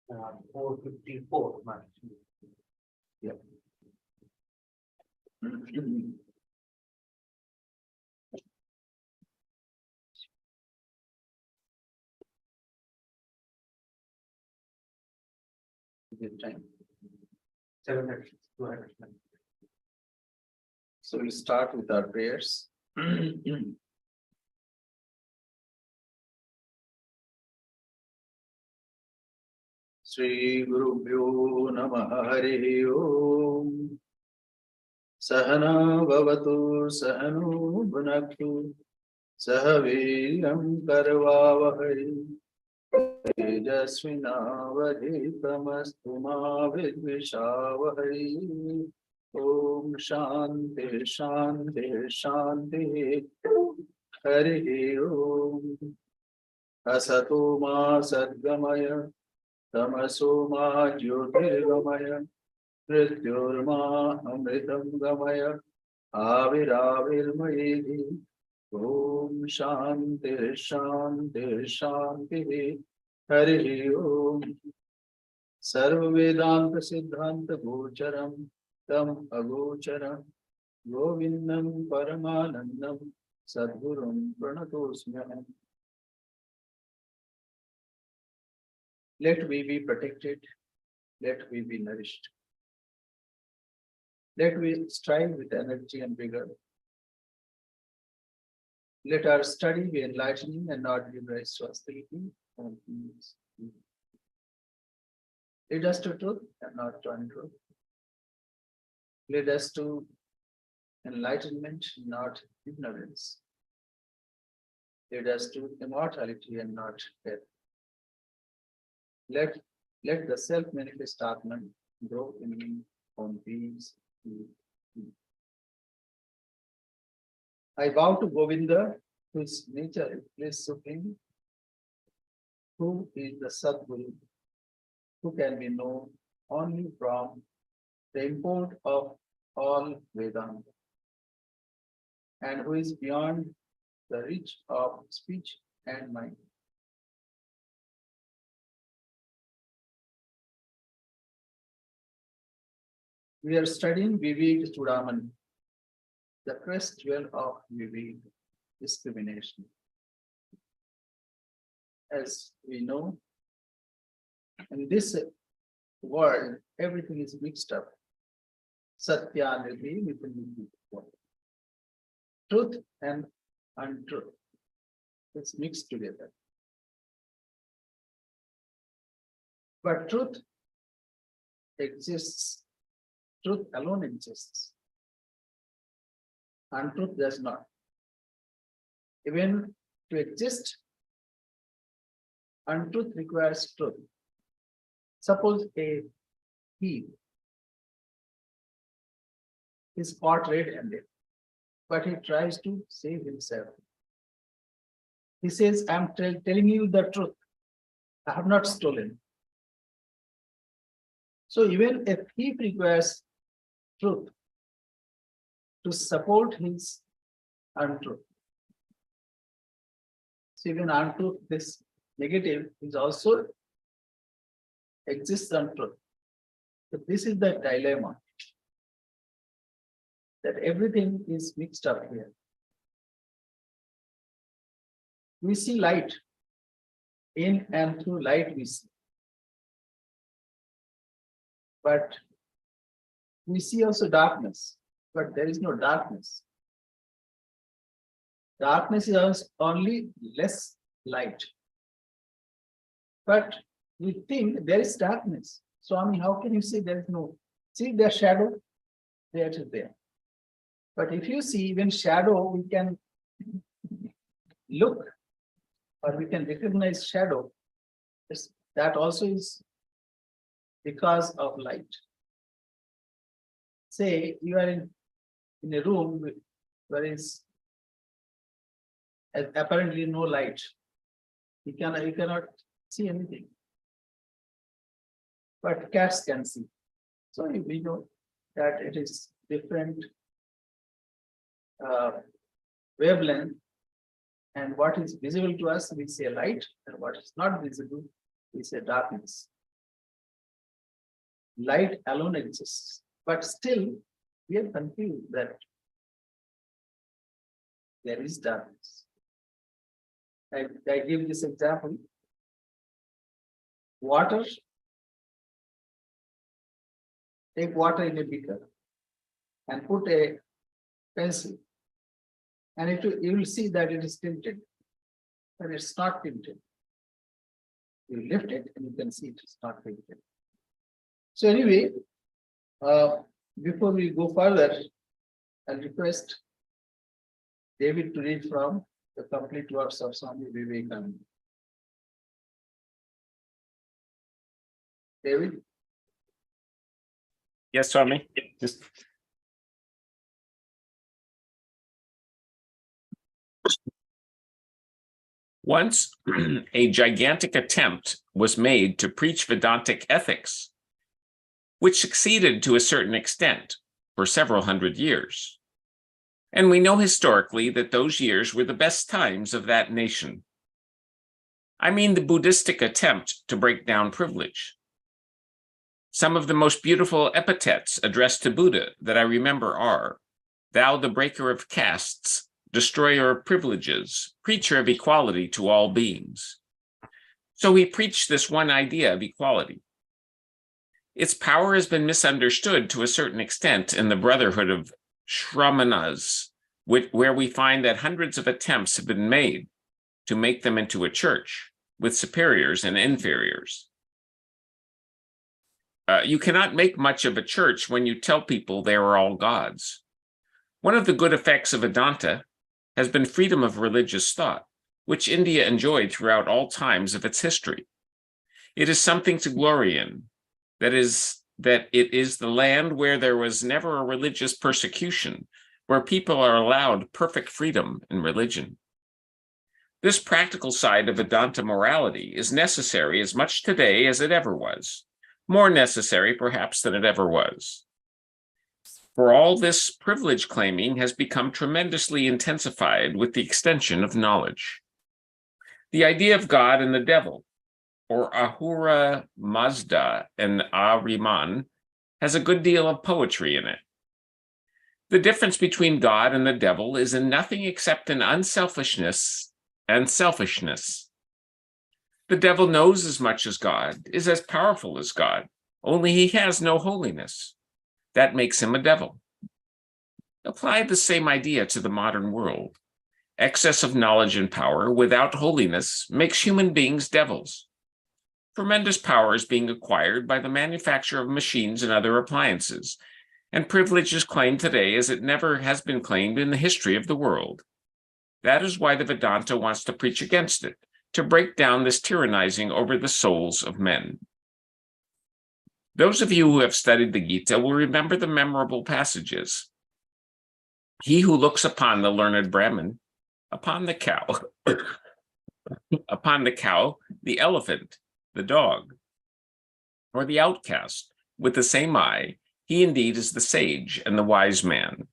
454 March. Yeah. Good time. 700, 200. So we'll start with our prayers. Shri Gurubhyo Namaha Harihi Om. Sahana Bhavatu Sahanu Bhunaktu Sahaviram Karvavahai Tejasvinavadhitamastu ma vidvishavahai. Om Shanti Shanti Shanti. Harihi Om. Asato ma Sadgamaya Tamaso ma Jyotirgamaya Mrityurma Amritam Gamaya Aviravirmayedi. Om Shanti Shanti Shanti. Harihi Om. Sarva Vedanta Siddhanta Gocharam Tam Agocharam Govindam Paramanandam Sadgurum Pranatosmyam. Let we be protected, let we be nourished. Let we strive with energy and vigor. Let our study be enlightening and not give rise to hostility and peace. Lead us to truth and not to untruth. Lead us to enlightenment, not ignorance. Lead us to immortality and not death. Let the self-manifest Atman grow in me on peace. I bow to Govinda, whose nature is supreme, who is the Sadguru, who can be known only from the import of all Vedanta, and who is beyond the reach of speech and mind. We are studying Vivekachudamani, the crest jewel of Vivek, discrimination. As we know, in this world, everything is mixed up. Satya Nidhi within truth and untruth. It's mixed together. But truth exists. Truth alone exists. Untruth does not. Even to exist, untruth requires truth. Suppose a thief is caught red-handed, but he tries to save himself. He says, I'm telling you the truth. I have not stolen. So even a thief requires truth to support his untruth. So even untruth, this negative, is also exists untruth. So this is the dilemma, that everything is mixed up here. We see light. In and through light we see. But we see also darkness, but there is no darkness. Darkness is only less light. But we think there is darkness. Swami, how can you say there is no? See the shadow? There it is there. But if you see even shadow, we can look or we can recognize shadow. That also is because of light. Say you are in a room where is apparently no light. You cannot see anything. But cats can see. So we know that it is different wavelength, and what is visible to us we say light, and what is not visible we say darkness. light alone exists. But still, we are confused that there is darkness. I give this example. Water, take water in a beaker and put a pencil, and you will see that it is tinted, but it's not tinted. You lift it and you can see it is not tinted. So anyway, before we go further, I'll request David to read from the complete works of Swami Vivekananda. David? Yes, Swami. Just once a gigantic attempt was made to preach Vedantic ethics, which succeeded to a certain extent for several hundred years. And we know historically that those years were the best times of that nation. I mean the Buddhistic attempt to break down privilege. Some of the most beautiful epithets addressed to Buddha that I remember are, "Thou the breaker of castes, destroyer of privileges, preacher of equality to all beings." So he preached this one idea of equality. Its power has been misunderstood to a certain extent in the Brotherhood of Shramanas, where we find that hundreds of attempts have been made to make them into a church with superiors and inferiors. You cannot make much of a church when you tell people they are all gods. One of the good effects of Vedanta has been freedom of religious thought, which India enjoyed throughout all times of its history. It is something to glory in, that it is the land where there was never a religious persecution, where people are allowed perfect freedom in religion. This practical side of Vedanta morality is necessary as much today as it ever was, more necessary perhaps than it ever was. For all this privilege claiming has become tremendously intensified with the extension of knowledge. The idea of God and the devil, or Ahura Mazda and Ahriman, has a good deal of poetry in it. The difference between God and the devil is in nothing except in unselfishness and selfishness. The devil knows as much as God, is as powerful as God, only he has no holiness. That makes him a devil. Apply the same idea to the modern world. Excess of knowledge and power without holiness makes human beings devils. Tremendous power is being acquired by the manufacture of machines and other appliances, and privilege is claimed today as it never has been claimed in the history of the world. That is why the Vedanta wants to preach against it, to break down this tyrannizing over the souls of men. Those of you who have studied the Gita will remember the memorable passages. He who looks upon the learned Brahmin, upon the cow, the elephant, the dog, or the outcast, with the same eye, he indeed is the sage and the wise man.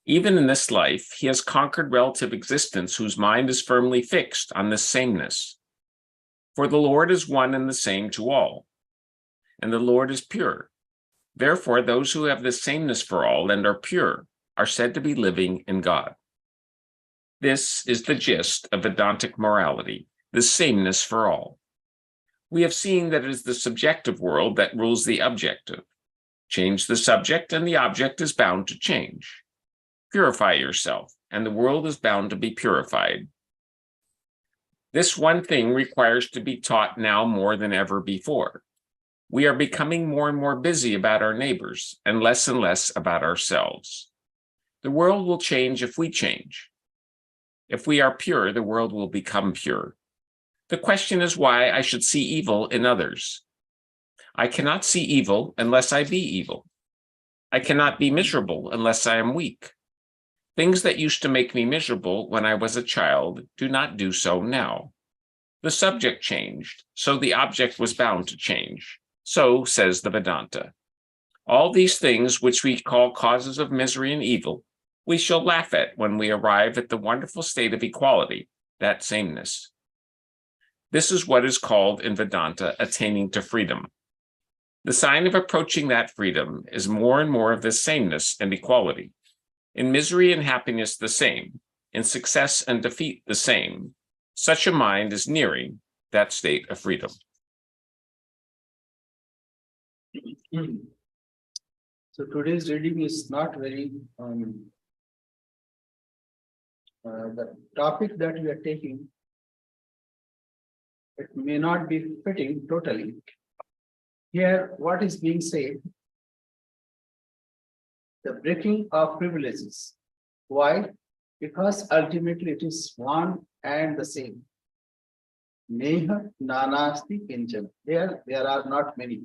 Even in this life, he has conquered relative existence whose mind is firmly fixed on this sameness. For the Lord is one and the same to all, and the Lord is pure. Therefore, those who have this sameness for all and are pure are said to be living in God. This is the gist of Vedantic morality, the sameness for all. We have seen that it is the subjective world that rules the objective. Change the subject and the object is bound to change. Purify yourself, and the world is bound to be purified. This one thing requires to be taught now more than ever before. We are becoming more and more busy about our neighbors and less about ourselves. The world will change if we change. If we are pure, the world will become pure. The question is why I should see evil in others. I cannot see evil unless I be evil. I cannot be miserable unless I am weak. Things that used to make me miserable when I was a child do not do so now. The subject changed, so the object was bound to change. So says the Vedanta. All these things which we call causes of misery and evil, we shall laugh at when we arrive at the wonderful state of equality, that sameness. This is what is called in Vedanta attaining to freedom. The sign of approaching that freedom is more and more of this sameness and equality. In misery and happiness, the same. In success and defeat, the same. Such a mind is nearing that state of freedom. So today's reading is not very, the topic that we are taking, it may not be fitting totally. Here, what is being said? The breaking of privileges. Why? Because ultimately it is one and the same. Neha nanasti kinchan. There are not many.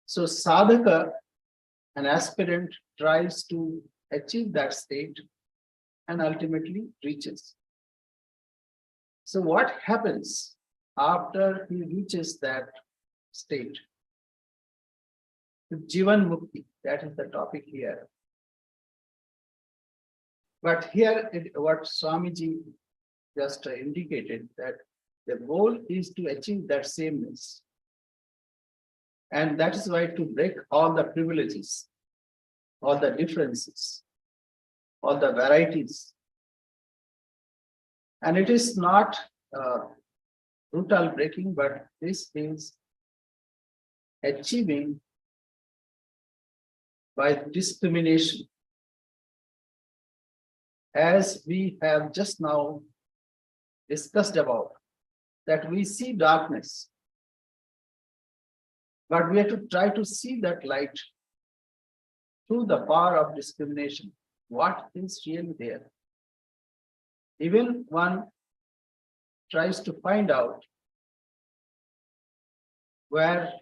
So sadhaka, an aspirant, tries to achieve that state and ultimately reaches. So what happens after he reaches that state? Jivan Mukti, that is the topic here. But here, what Swamiji just indicated, that the goal is to achieve that sameness. And that is why to break all the privileges, all the differences, all the varieties. And it is not brutal breaking, but this is achieving by discrimination. As we have just now discussed about, that we see darkness, but we have to try to see that light through the power of discrimination. What is really there? Even one tries to find out where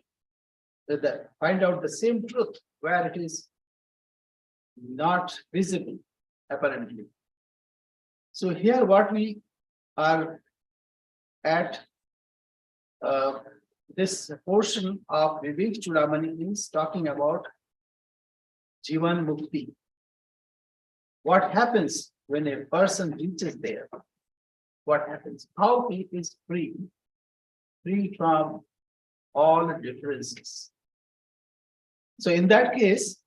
find out the same truth where it is not visible, apparently. So here what we are at, this portion of Vivekachudamani is talking about Jivan Mukti. What happens when a person reaches there? What happens? How he is free from all differences. So in that case,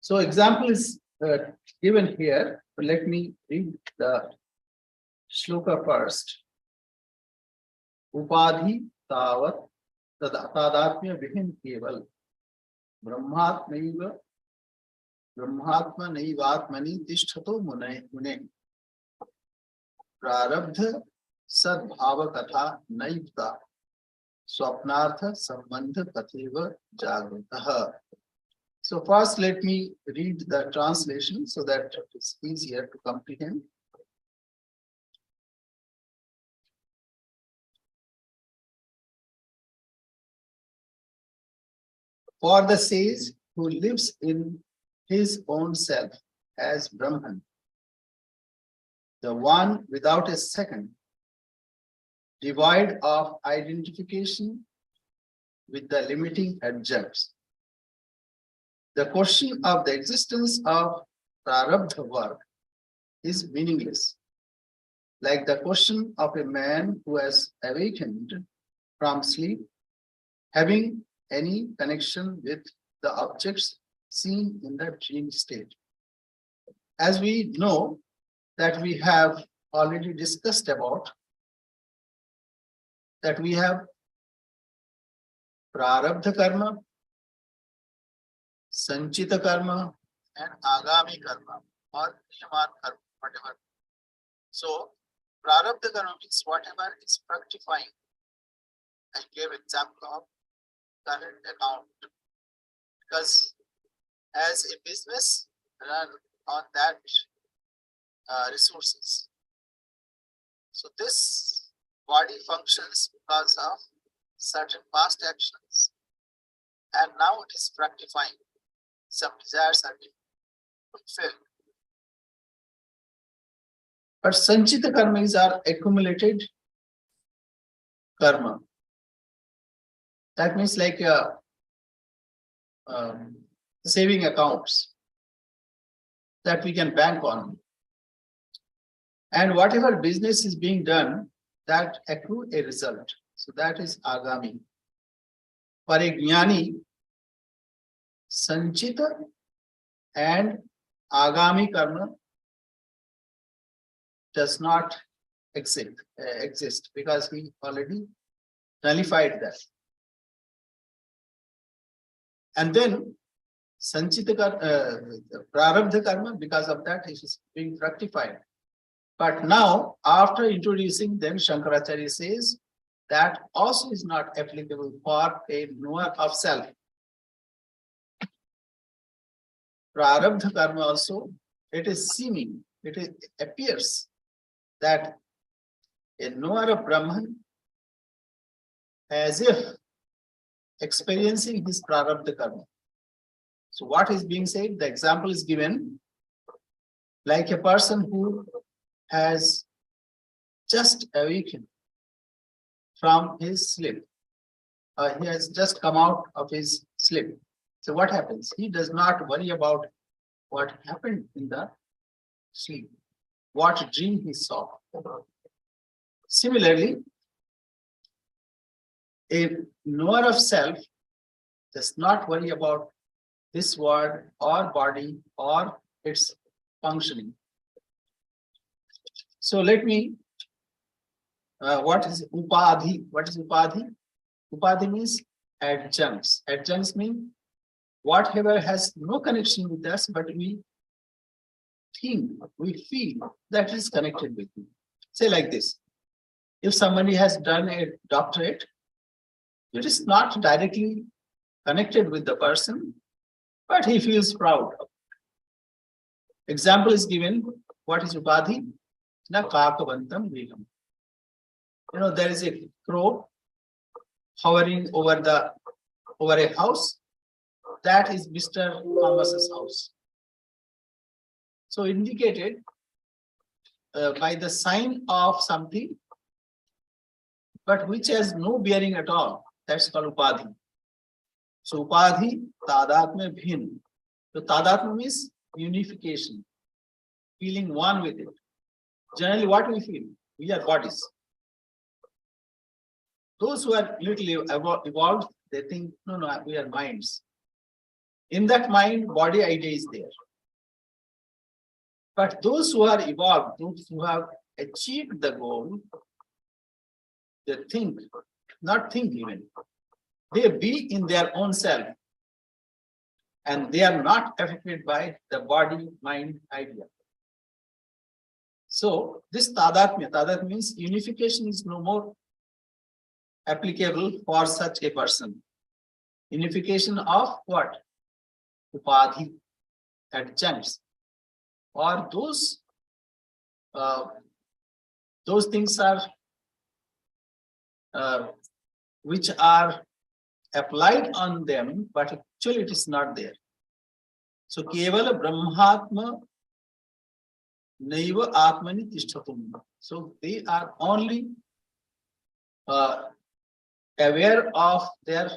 so example is given here. So let me read the shloka first. Upadhi tavat tadatmya vihin keval brahmatma naivatmani tishthato mune prarabdha sadbhava katha naivta swapnartha sambandha katheva jagrataha. So first let me read the translation so that it's easier to comprehend. For the sage who lives in his own self as Brahman, the one without a second, devoid of identification with the limiting adjuncts, the question of the existence of prarabdha work is meaningless, like the question of a man who has awakened from sleep, having any connection with the objects seen in the dream state. As we know that we have already discussed about, that we have prarabdha karma, sanchita karma, and agami karma, or niyaman karma, whatever. So prarabdha karma means whatever is fructifying. I gave example of current account, because as a business run on that resources. So this body functions because of certain past actions, and now it is fructifying. Some desires are being fulfilled. But sanchita karmas are accumulated karma. That means like saving accounts that we can bank on. And whatever business is being done, that accrue a result. So that is agami. For a jnani, sanchita and agami karma does not exist because he already nullified that. And then sanchita prarabdha karma, because of that, it is being fructified. But now, after introducing them, Shankaracharya says that also is not applicable for a knower of self. Prarabdha karma also, it is seeming, it appears that a knower of Brahman, as if experiencing his prarabdha karma. So what is being said? The example is given like a person who has just awakened from his sleep. He has just come out of his sleep. So what happens? He does not worry about what happened in the sleep, what dream he saw. Similarly, a knower of self does not worry about this world or body or its functioning. So let me, what is upadhi? What is upadhi? Upadhi means adjuncts. Adjuncts mean whatever has no connection with us, but we think, we feel that is connected with you. Say like this, if somebody has done a doctorate, it is not directly connected with the person, but he feels proud. Example is given, what is upadhi? Na kakavantam vegam. You know, there is a crow hovering over a house. That is Mr. Thomas's house. So indicated by the sign of something, but which has no bearing at all. That's called upadhi. So upadhi, tadatma bhin. So tadatma means unification, feeling one with it. Generally, what we feel? We are bodies. Those who are little evolved, they think, no, we are minds. In that mind, body idea is there. But those who are evolved, those who have achieved the goal, they think, not think even. They be in their own self. And they are not affected by the body-mind idea. So this tadatmya means unification is no more applicable for such a person. Unification of what? Upadhi, adjuncts, or those things are which are applied on them, but actually it is not there. So kevala brahmatma naiva atmani tishtatum. So they are only aware of their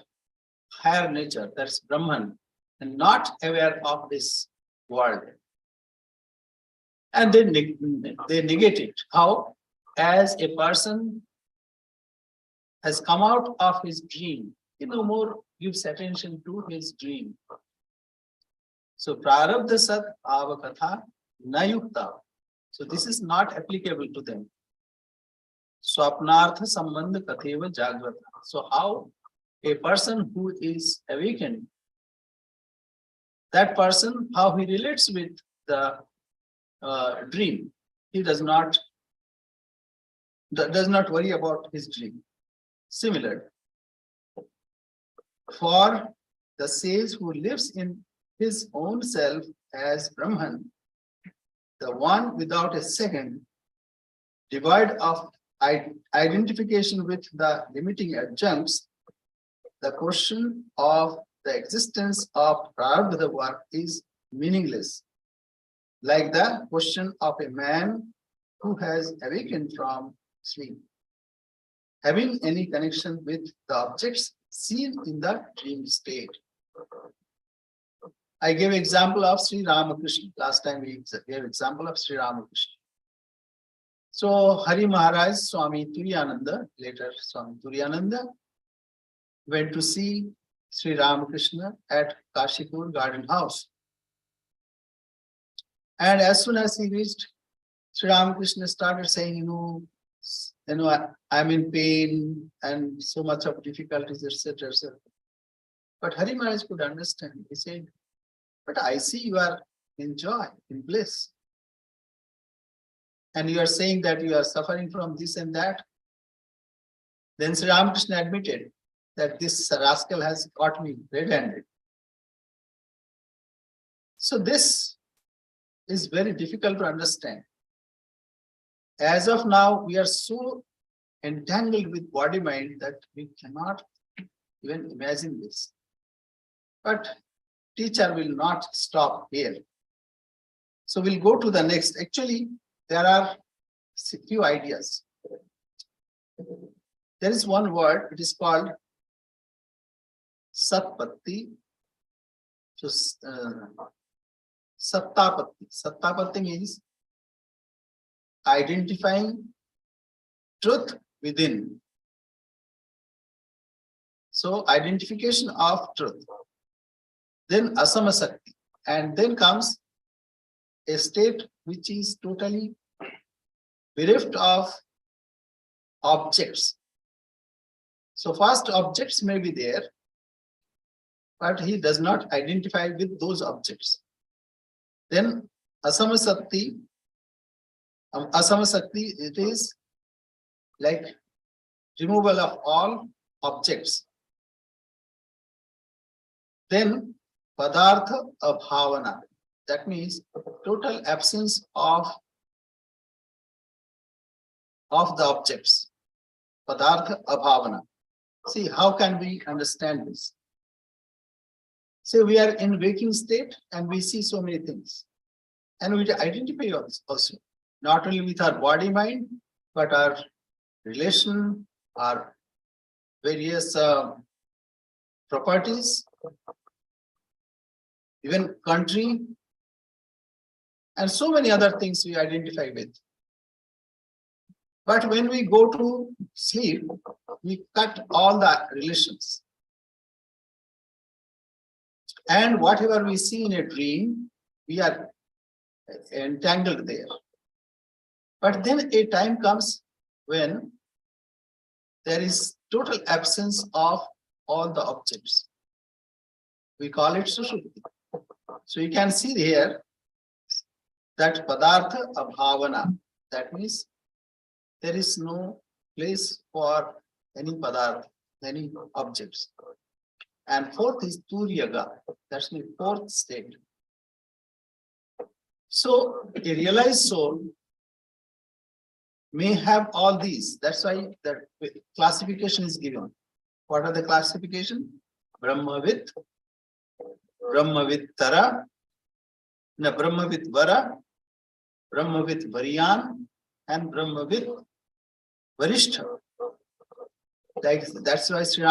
higher nature, that's Brahman, and not aware of this world. And they negate it. How? As a person has come out of his dream, he no more gives attention to his dream. So prarabdha sat avakatha nayukta. So this is not applicable to them. Swapnartha sambandha katheva jagrata. So how a person who is awakened, that person, how he relates with the dream, he does not worry about his dream. Similar, for the sage who lives in his own self as Brahman, the one without a second, devoid of identification with the limiting adjuncts, the question of the existence of prarabdha work is meaningless. Like the question of a man who has awakened from sleep, having any connection with the objects seen in the dream state. I gave example of Sri Ramakrishna. Last time we gave example of Sri Ramakrishna. So Hari Maharaj, Swami Turiyananda, later Swami Turiyananda, went to see Sri Ramakrishna at Kashipur Garden House. And as soon as he reached, Sri Ramakrishna started saying, I'm in pain and so much of difficulties, etc., etc. But Hari Maharaj could understand. He said, but I see you are in joy, in bliss. And you are saying that you are suffering from this and that. Then Sri Ramakrishna admitted that this rascal has caught me red-handed. So this is very difficult to understand. As of now, we are so entangled with body-mind that we cannot even imagine this. But teacher will not stop here. So we'll go to the next. Actually, there are a few ideas. There is one word, it is called Satpatti. So, Sattapatti. Sattapatti means identifying truth within. So identification of truth. Then Asamasakti. And then comes a state which is totally bereft of objects. So first objects may be there, but he does not identify with those objects. Then Asamasakti, it is like removal of all objects. Then Padartha Abhavana, that means total absence of the objects. Padartha Abhavana. See, how can we understand this? Say we are in waking state and we see so many things. And we identify also, not only with our body mind, but our relation, our various properties, even country, and so many other things we identify with. But when we go to sleep, we cut all the relations. And whatever we see in a dream, we are entangled there. But then a time comes when there is total absence of all the objects. We call it Sushupti. So you can see here that Padartha Abhavana, that means there is no place for any Padartha, any objects. And fourth is Turyaga, that's the fourth state. So a realized soul may have all these. That's why the classification is given. What are the classification? Brahmavit, Brahmavittara, Brahmavitvara, Brahmavit Varyan, and Brahmavit Varishtha. That's why Sri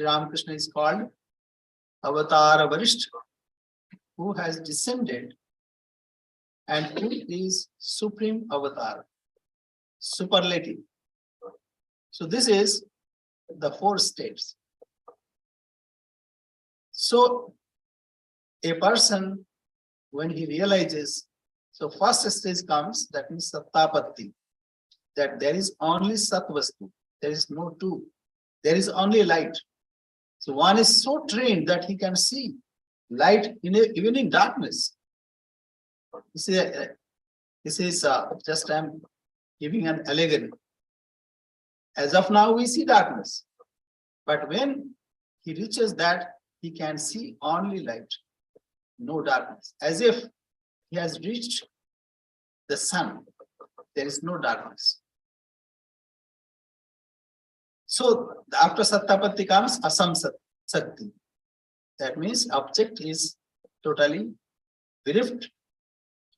Ramakrishna is called Avatara Varishtha, who has descended and who is Supreme Avatar, superlative. So this is the four states. So a person, when he realizes, so first stage comes, that means Sattapatti, that there is only Sattvastu, there is no two, there is only light. So one is so trained that he can see light even in darkness. You see, this is just I'm giving an allegory. As of now, we see darkness, but when he reaches that, he can see only light, no darkness. As if he has reached the sun, there is no darkness. So after Sattapatti comes Asam Sakti. That means object is totally bereft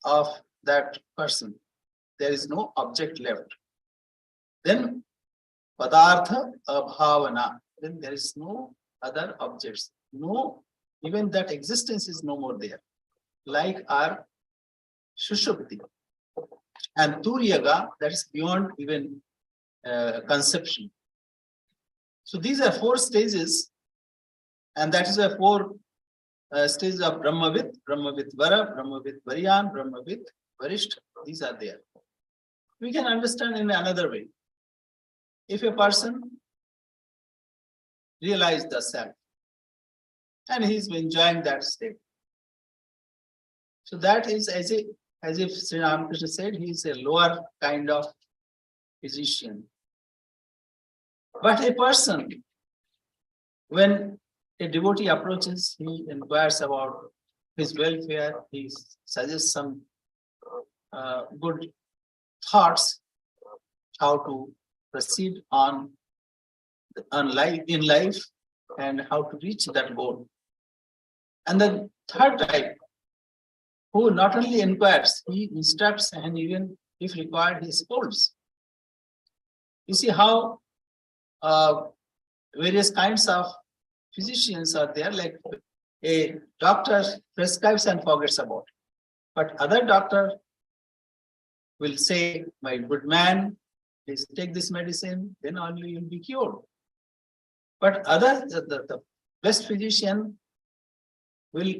of that person. There is no object left. Then Padartha Abhavana. Then there is no other objects. No, even that existence is no more there. Like our Sushupti. and Turiyaga, that is beyond even conception. So these are 4 stages, and that is a 4 stages of Brahmavit, Brahmavit Vara, Brahmavit Varyan, Brahmavit Varisht. These are there. We can understand in another way. If a person realizes the self and he is enjoying that state, so that is as if Sri Ramakrishna said, he is a lower kind of physician. But a person, when a devotee approaches, he inquires about his welfare, he suggests some good thoughts, how to proceed on life, in life, and how to reach that goal. And the third type, who not only inquires, he instructs, and even if required, he scolds. You see how various kinds of physicians are there, like a doctor prescribes and forgets about it. But other doctor will say, my good man, please take this medicine, then only you'll be cured. But the best physician will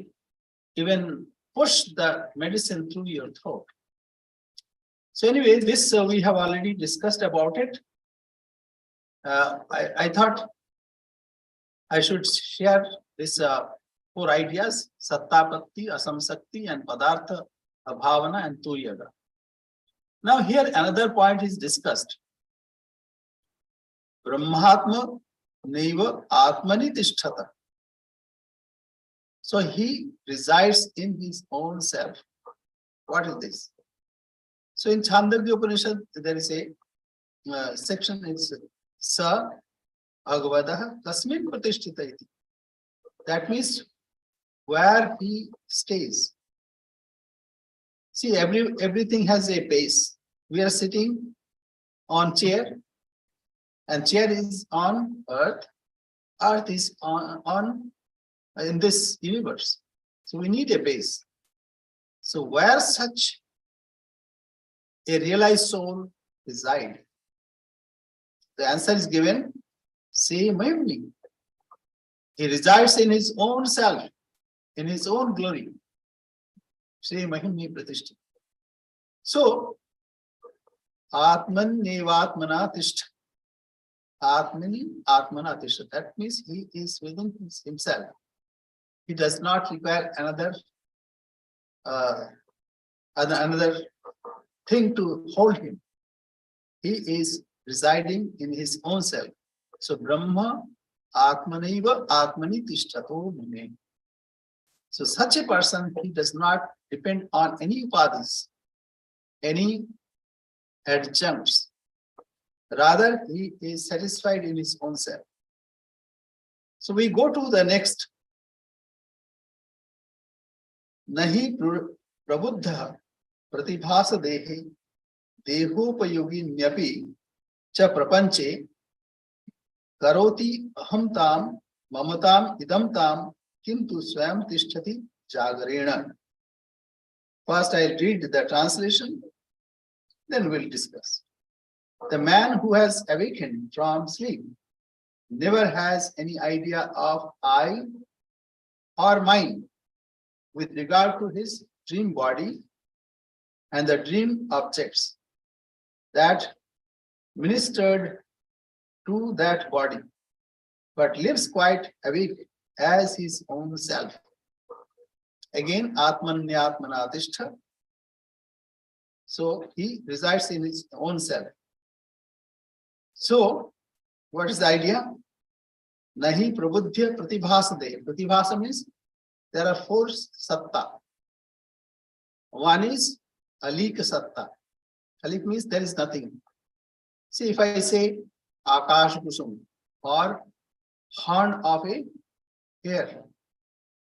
even push the medicine through your throat. So anyway, this we have already discussed about it. I thought I should share this 4 ideas: Sattapatti, Asamsakti, and Padartha, Abhavana, and Turiyaga. Now here another point is discussed. Brahmatma Neva Atmani Tishtata. So he resides in his own self. What is this? So in Chandogya Upanishad, there is a section, it's Sa Bhagavadah Kasmin Pratishtita iti. That means where he stays. See, everything has a base. We are sitting on chair, and chair is on earth. Earth is on in this universe. So we need a base. So where such a realized soul reside? The answer is given, say Mahimni. He resides in his own self, in his own glory. Say Mahimni Pratishta. So Atman Nevatmana Tishta. Atmani Atmana Tishta. That means he is within himself. He does not require another thing to hold him. He is residing in his own self. So Brahma Atmanaiva Atmani Tishtato Mune. So such a person, he does not depend on any upadhis, any adjuncts. Rather, he is satisfied in his own self. So we go to the next. Nahi prabuddha pratibhasa dehe dehopayogi nyapi cha prapanche karoti ahamtam mamatam idamtam kintu swam tishtati jagarena. First I'll read the translation, then we'll discuss. The man who has awakened from sleep never has any idea of I or mine with regard to his dream body and the dream objects that ministered to that body, but lives quite awake as his own self. Again, Atmanyatmana Tishtha. So he resides in his own self. So, what is the idea? Nahi prabuddhya pratibhasade. Pratibhasa means there are 4 satta. One is alika satta. Alik means there is nothing. See, if I say Akash Kusum or horn of a hare,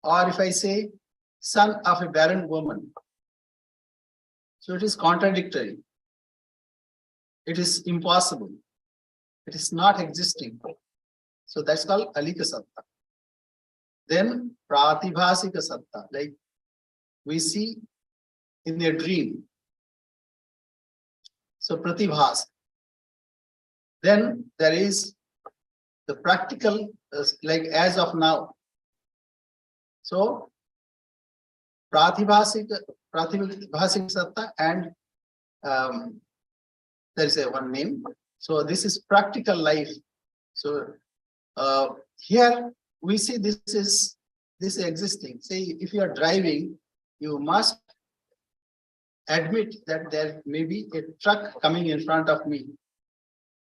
or if I say son of a barren woman, so it is contradictory. It is impossible. It is not existing. So that's called alika satta. Then pratibhasika satta, like we see in a dream. So pratibhas. Then there is the practical, like as of now. So pratibhasik satta, and there is one name. So this is practical life. So here we see this is existing. Say if you are driving, you must admit that there may be a truck coming in front of me.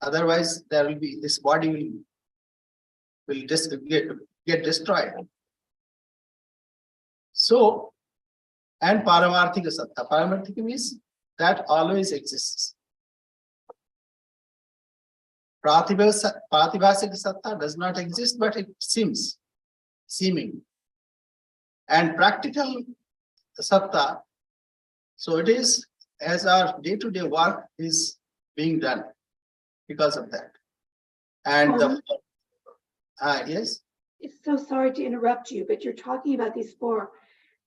Otherwise, there will be this body will just get destroyed. So, and paramarthika satta. Paramarthika means that always exists. Pratibhasik satta does not exist, but it seems, seeming. And practical satta, so it is as our day-to-day work is being done because of that. And yes. So sorry to interrupt you, but you're talking about these four,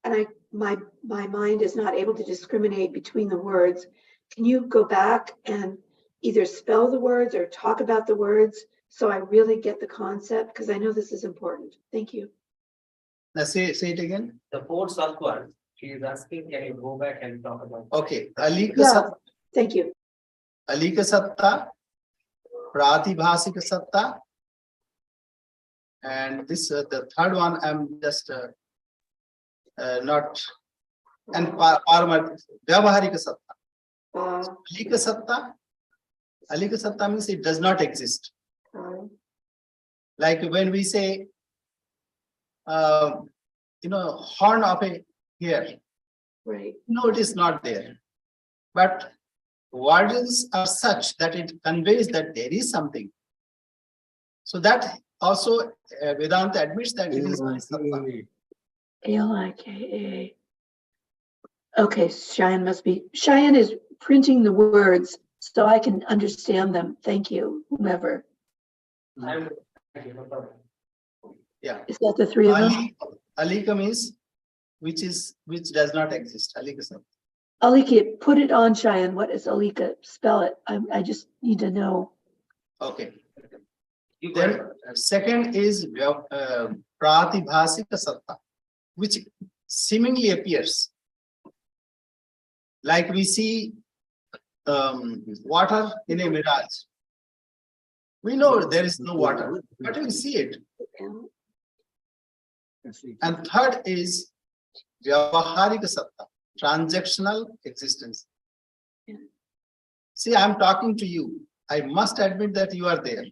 and my mind is not able to discriminate between the words. Can you go back and either spell the words or talk about the words so I really get the concept? Because I know this is important. Thank you. Now say it again. The four sattvas, she is asking, can you go back and talk about? Okay. Alika Yeah. satta, Thank you. alika satta, pratibhasika satta, and this the third one I'm just not, and paramarthika vyavaharika satta. Alika satta means it does not exist. Like when we say horn of a hare, Right. no, it is not there, but words are such that it conveys that there is something. So that also Vedanta admits that it is sattva. Alika. Okay, Cheyenne is printing the words so I can understand them. Thank you, whomever. Yeah. Is that the three of them? Alika means which does not exist. Alika satta. Alika, put it on, Cheyenne. What is Alika? Spell it. I just need to know. Okay. Then second is pratibhasika satta, which seemingly appears. Like we see water in a mirage. We know there is no water, but we see it. And third is vyavaharika satta, transactional existence. Yeah. See, I'm talking to you. I must admit that you are there.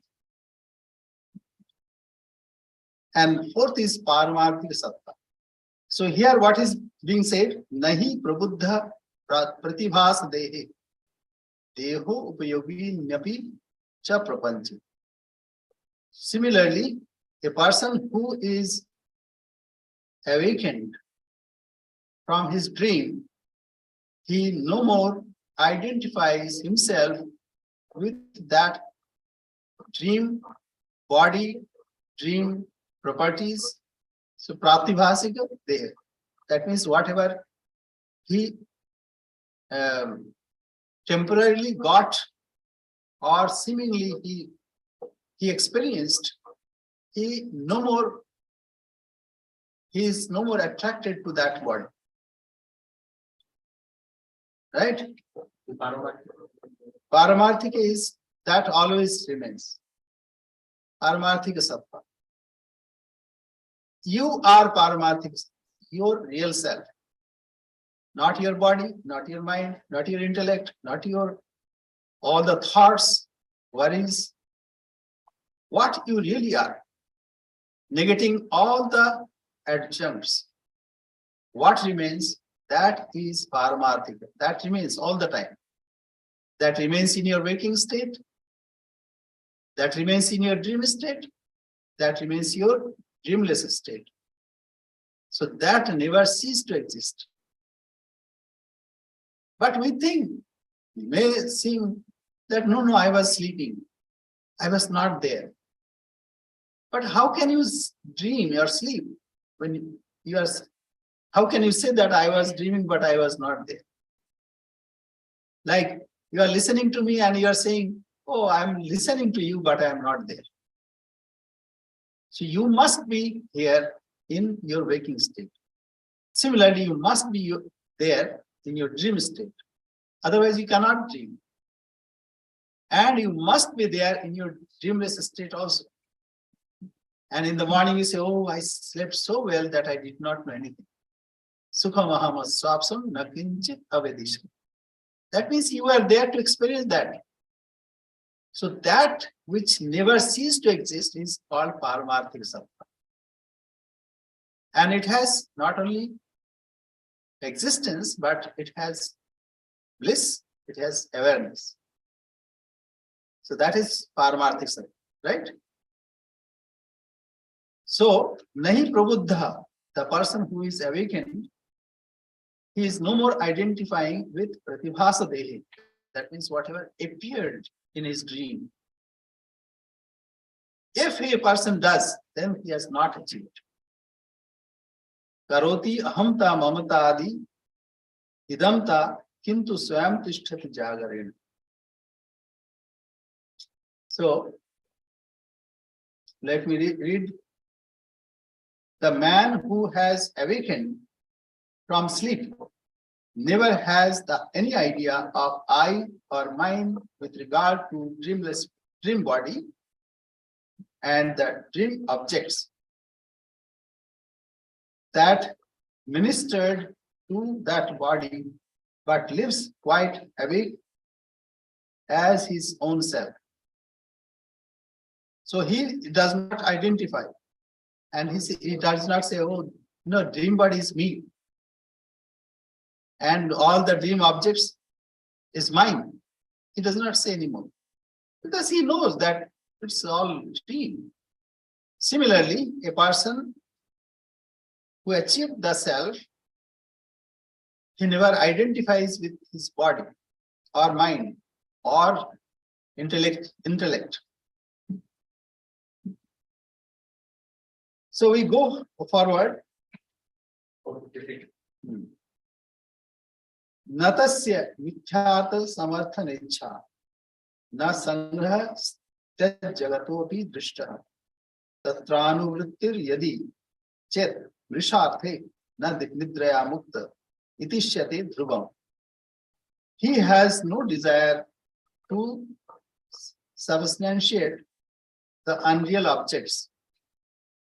And fourth is paramarthika satta. So here what is being said? Nahi prabuddha pratibhas dehe. Deho upayogi nyapi cha prapanchi. Similarly, a person who is awakened from his dream, he no more identifies himself with that dream body, dream properties. So pratibhasika there. That means whatever he temporarily got or seemingly he experienced, he is no more attracted to that body. Right? Paramarthika is that always remains. Paramarthika sattva. You are paramarthika, your real self. Not your body, not your mind, not your intellect, not your all the thoughts, worries. What you really are. Negating all the adjuncts. What remains? That is paramarthika. That remains all the time. That remains in your waking state. That remains in your dream state. That remains your dreamless state. So that never ceases to exist. But we think, may seem that no, I was sleeping. I was not there. But how can you dream or sleep when you are? How can you say that I was dreaming, but I was not there? Like You are listening to me and you are saying, oh, I'm listening to you, but I am not there. So you must be here in your waking state. Similarly, you must be there in your dream state. Otherwise, you cannot dream. And you must be there in your dreamless state also. And in the morning, you say, oh, I slept so well that I did not know anything. Sukham aham swapsam na kinchit avedisham. That means you are there to experience that. So that which never ceased to exist is called Paramarthik Sattva. And it has not only existence, but it has bliss, it has awareness. So that is Paramarthik Sattva, right? So, Nahi Prabuddha, the person who is awakened, he is no more identifying with Pratibhasa Dehi. That means whatever appeared in his dream. If a person does, then he has not achieved. Karoti ahamta mamata adi idamta kintu swayam tishtati jagarena. So, let me read. The man who has awakened from sleep never has any idea of I or mine with regard to dream body and the dream objects that ministered to that body, but lives quite awake as his own self. So he does not identify, and he does not say, oh, no, dream body is me, and all the dream objects is mine. He does not say anymore, because he knows that it's all dream. Similarly, a person who achieved the self, he never identifies with his body or mind or intellect. So we go forward. Natasya mithyata samarthan ichha na sangraha jagatopi drishta tatrānuvrittir yadi chet vrisharthe na nidraya mukta itishyate dhruvam. He has no desire to substantiate the unreal objects,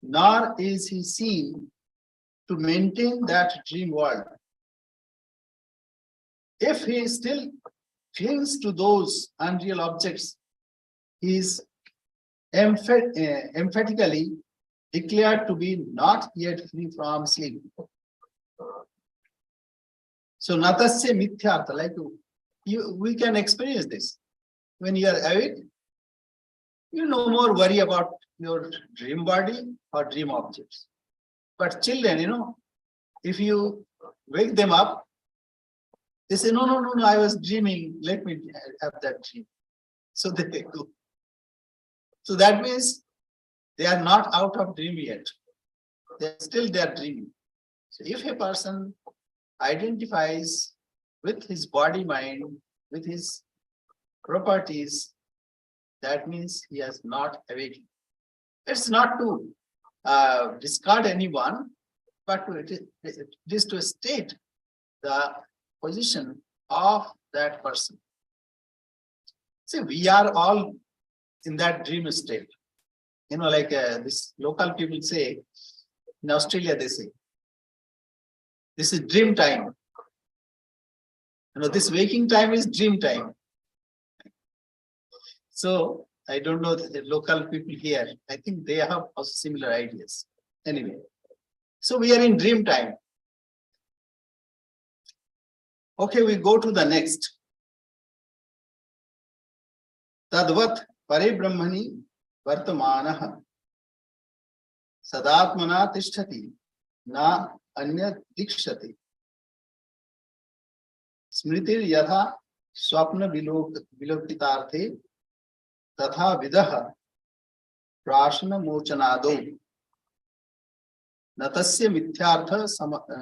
nor is he seen to maintain that dream world. If he still clings to those unreal objects, he is emphatically declared to be not yet free from sleep. So natasya mithyartha, like we can experience this. When you are awake, you no more worry about your dream body or dream objects. But children, if you wake them up, they say, no, I was dreaming. Let me have that dream. So they go. So that means they are not out of dream yet. They are dreaming. So if a person identifies with his body, mind, with his properties, that means he has not awakened. It's not to discard anyone, but it is to state the position of that person. See, we are all in that dream state. Like this local people say, in Australia they say, this is dream time. This waking time is dream time. So I don't know the local people here. I think they have also similar ideas. Anyway, so we are in dream time. Okay, we go to the next. Tadvat pare brahmani vartamanaha sadatmana tishtati na anya dikshati smritir yatha swapna vilokitarthe tatha vidaha prashna mochanado natasya mithyartha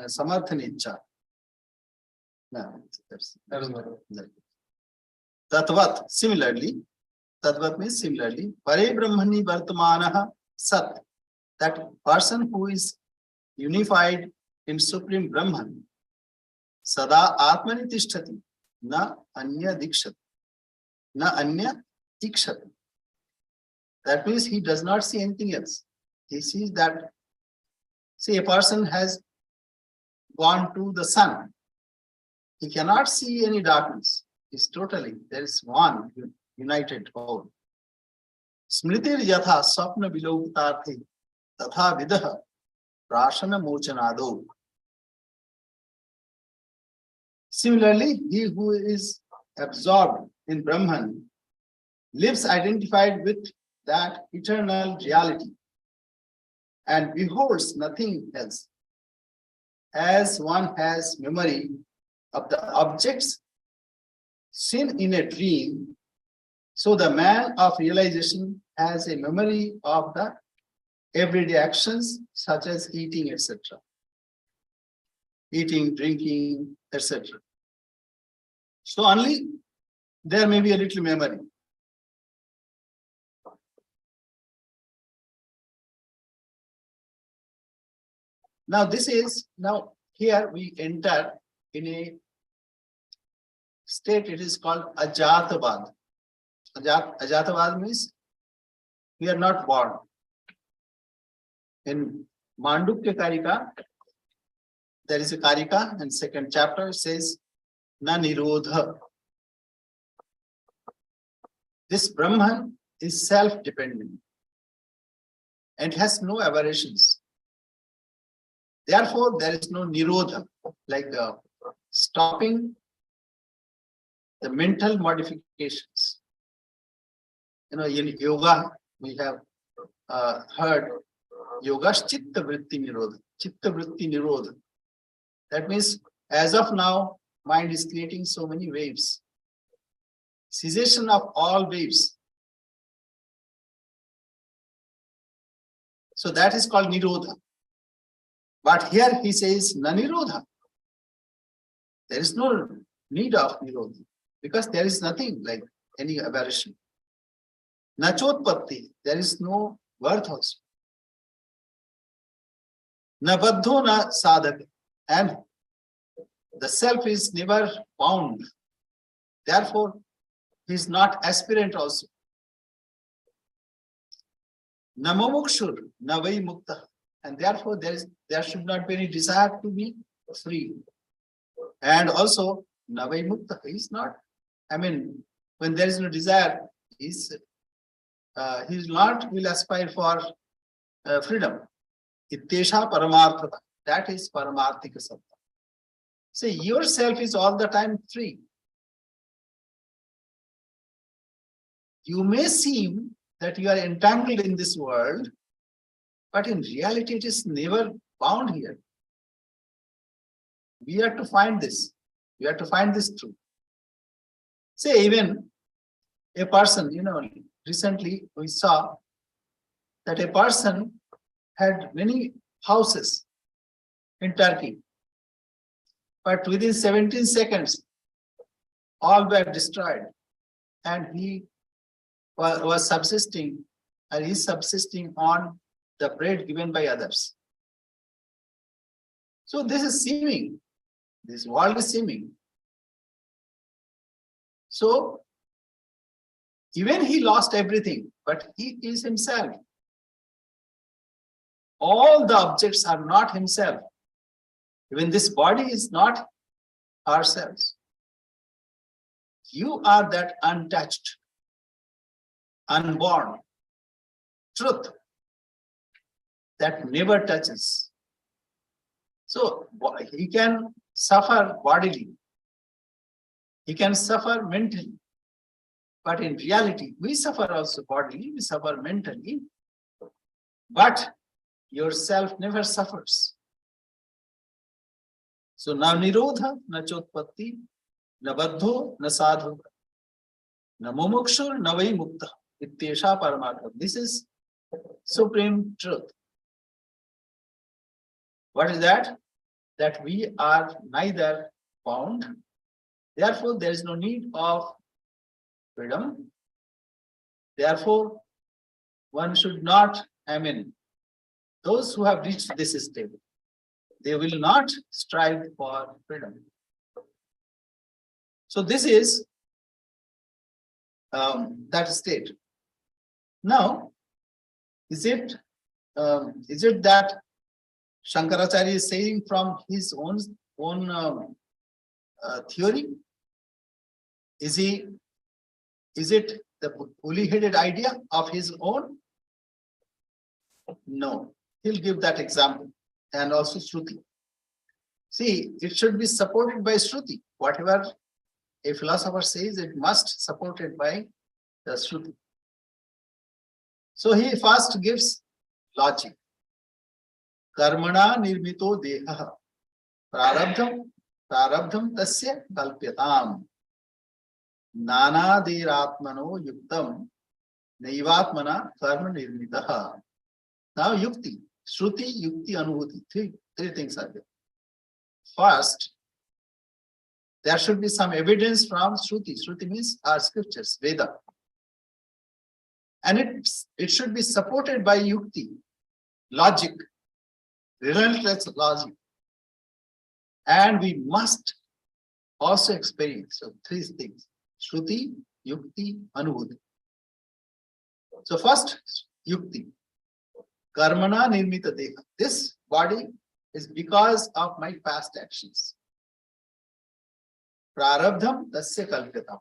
samarthanicha. Tatvat, similarly, Tatvat means similarly, Pare Brahmani Vartamanaha Sat, that person who is unified in Supreme Brahman, Sada Atmani Tishtati, Na Anya Dikshat, Na Anya Dikshat. That means he does not see anything else. He sees that, say, a person has gone to the sun. He cannot see any darkness. It's totally, there is one united whole. Smritir yatha swapna viloktarthi tatha vidaha prashana mochanado. Similarly, he who is absorbed in Brahman lives identified with that eternal reality and beholds nothing else. As one has memory of the objects seen in a dream, so the man of realization has a memory of the everyday actions such as eating, etc. Eating, drinking, etc. So only there may be a little memory. Now this is, now here we enter in a state, it is called Ajatavad. Ajatavad means we are not born. In Mandukya Karika, there is a Karika, and second chapter says, Na Nirodha. This Brahman is self-dependent and has no aberrations. Therefore, there is no Nirodha, like stopping the mental modifications. You know, in yoga, we have heard yoga's chitta vritti nirodha. Chitta vritti nirodha. That means, as of now, mind is creating so many waves. Cessation of all waves. So that is called nirodha. But here he says, na nirodha. There is no need of nirodha, because there is nothing like any aberration. Nachotpatti, there is no birth also. Na baddho na sadhaka, and the self is never bound. Therefore, he is not aspirant also. Na mumukshur, na vai mukta, and therefore there should not be any desire to be free. And also, na vai mukta, he is not. I mean, when there is no desire, he is not will aspire for freedom. Ittesha paramarthata, that is paramarthika sattva. Say yourself is all the time free. You may seem that you are entangled in this world, but in reality it is never bound here. We have to find this. We have to find this truth. Say even a person, you know, recently we saw that a person had many houses in Turkey, but within 17 seconds, all were destroyed, and he was subsisting, and is subsisting on the bread given by others. So this is seeming, this world is seeming. So even he lost everything, but he is himself. All the objects are not himself. Even this body is not ourselves. You are that untouched, unborn truth that never touches. So he can suffer bodily, he can suffer mentally, but in reality, we suffer also bodily, we suffer mentally, but yourself never suffers. So na nirodha, na chotpatti, na baddho, na sadhu, na mumukshur, na vai mukta, ittesha paramartha. This is supreme truth. What is that? That we are neither bound, therefore there is no need of freedom. Therefore, one should not, those who have reached this state, they will not strive for freedom. So this is that state. Now, is it that Shankaracharya is saying from his own theory? Is it the woolly-headed idea of his own? No, he'll give that example, and also Shruti. See, it should be supported by Shruti. Whatever a philosopher says, it must support it by the Shruti. So he first gives logic. Karmana nirmito deha prarabdham tasya kalpyatam nanaderatmano yuktam naivatmana karma nirmitaha. Now yukti, Shruti, yukti, anubhuti. Three things are there. First, there should be some evidence from Shruti. Shruti means our scriptures, Veda. And it should be supported by yukti, logic, relentless logic. And we must also experience. So three things: Shruti, yukti, anubhuti. So first, yukti. Karmana nirmita deha. This body is because of my past actions. Prarabdham tasya kalpyatam.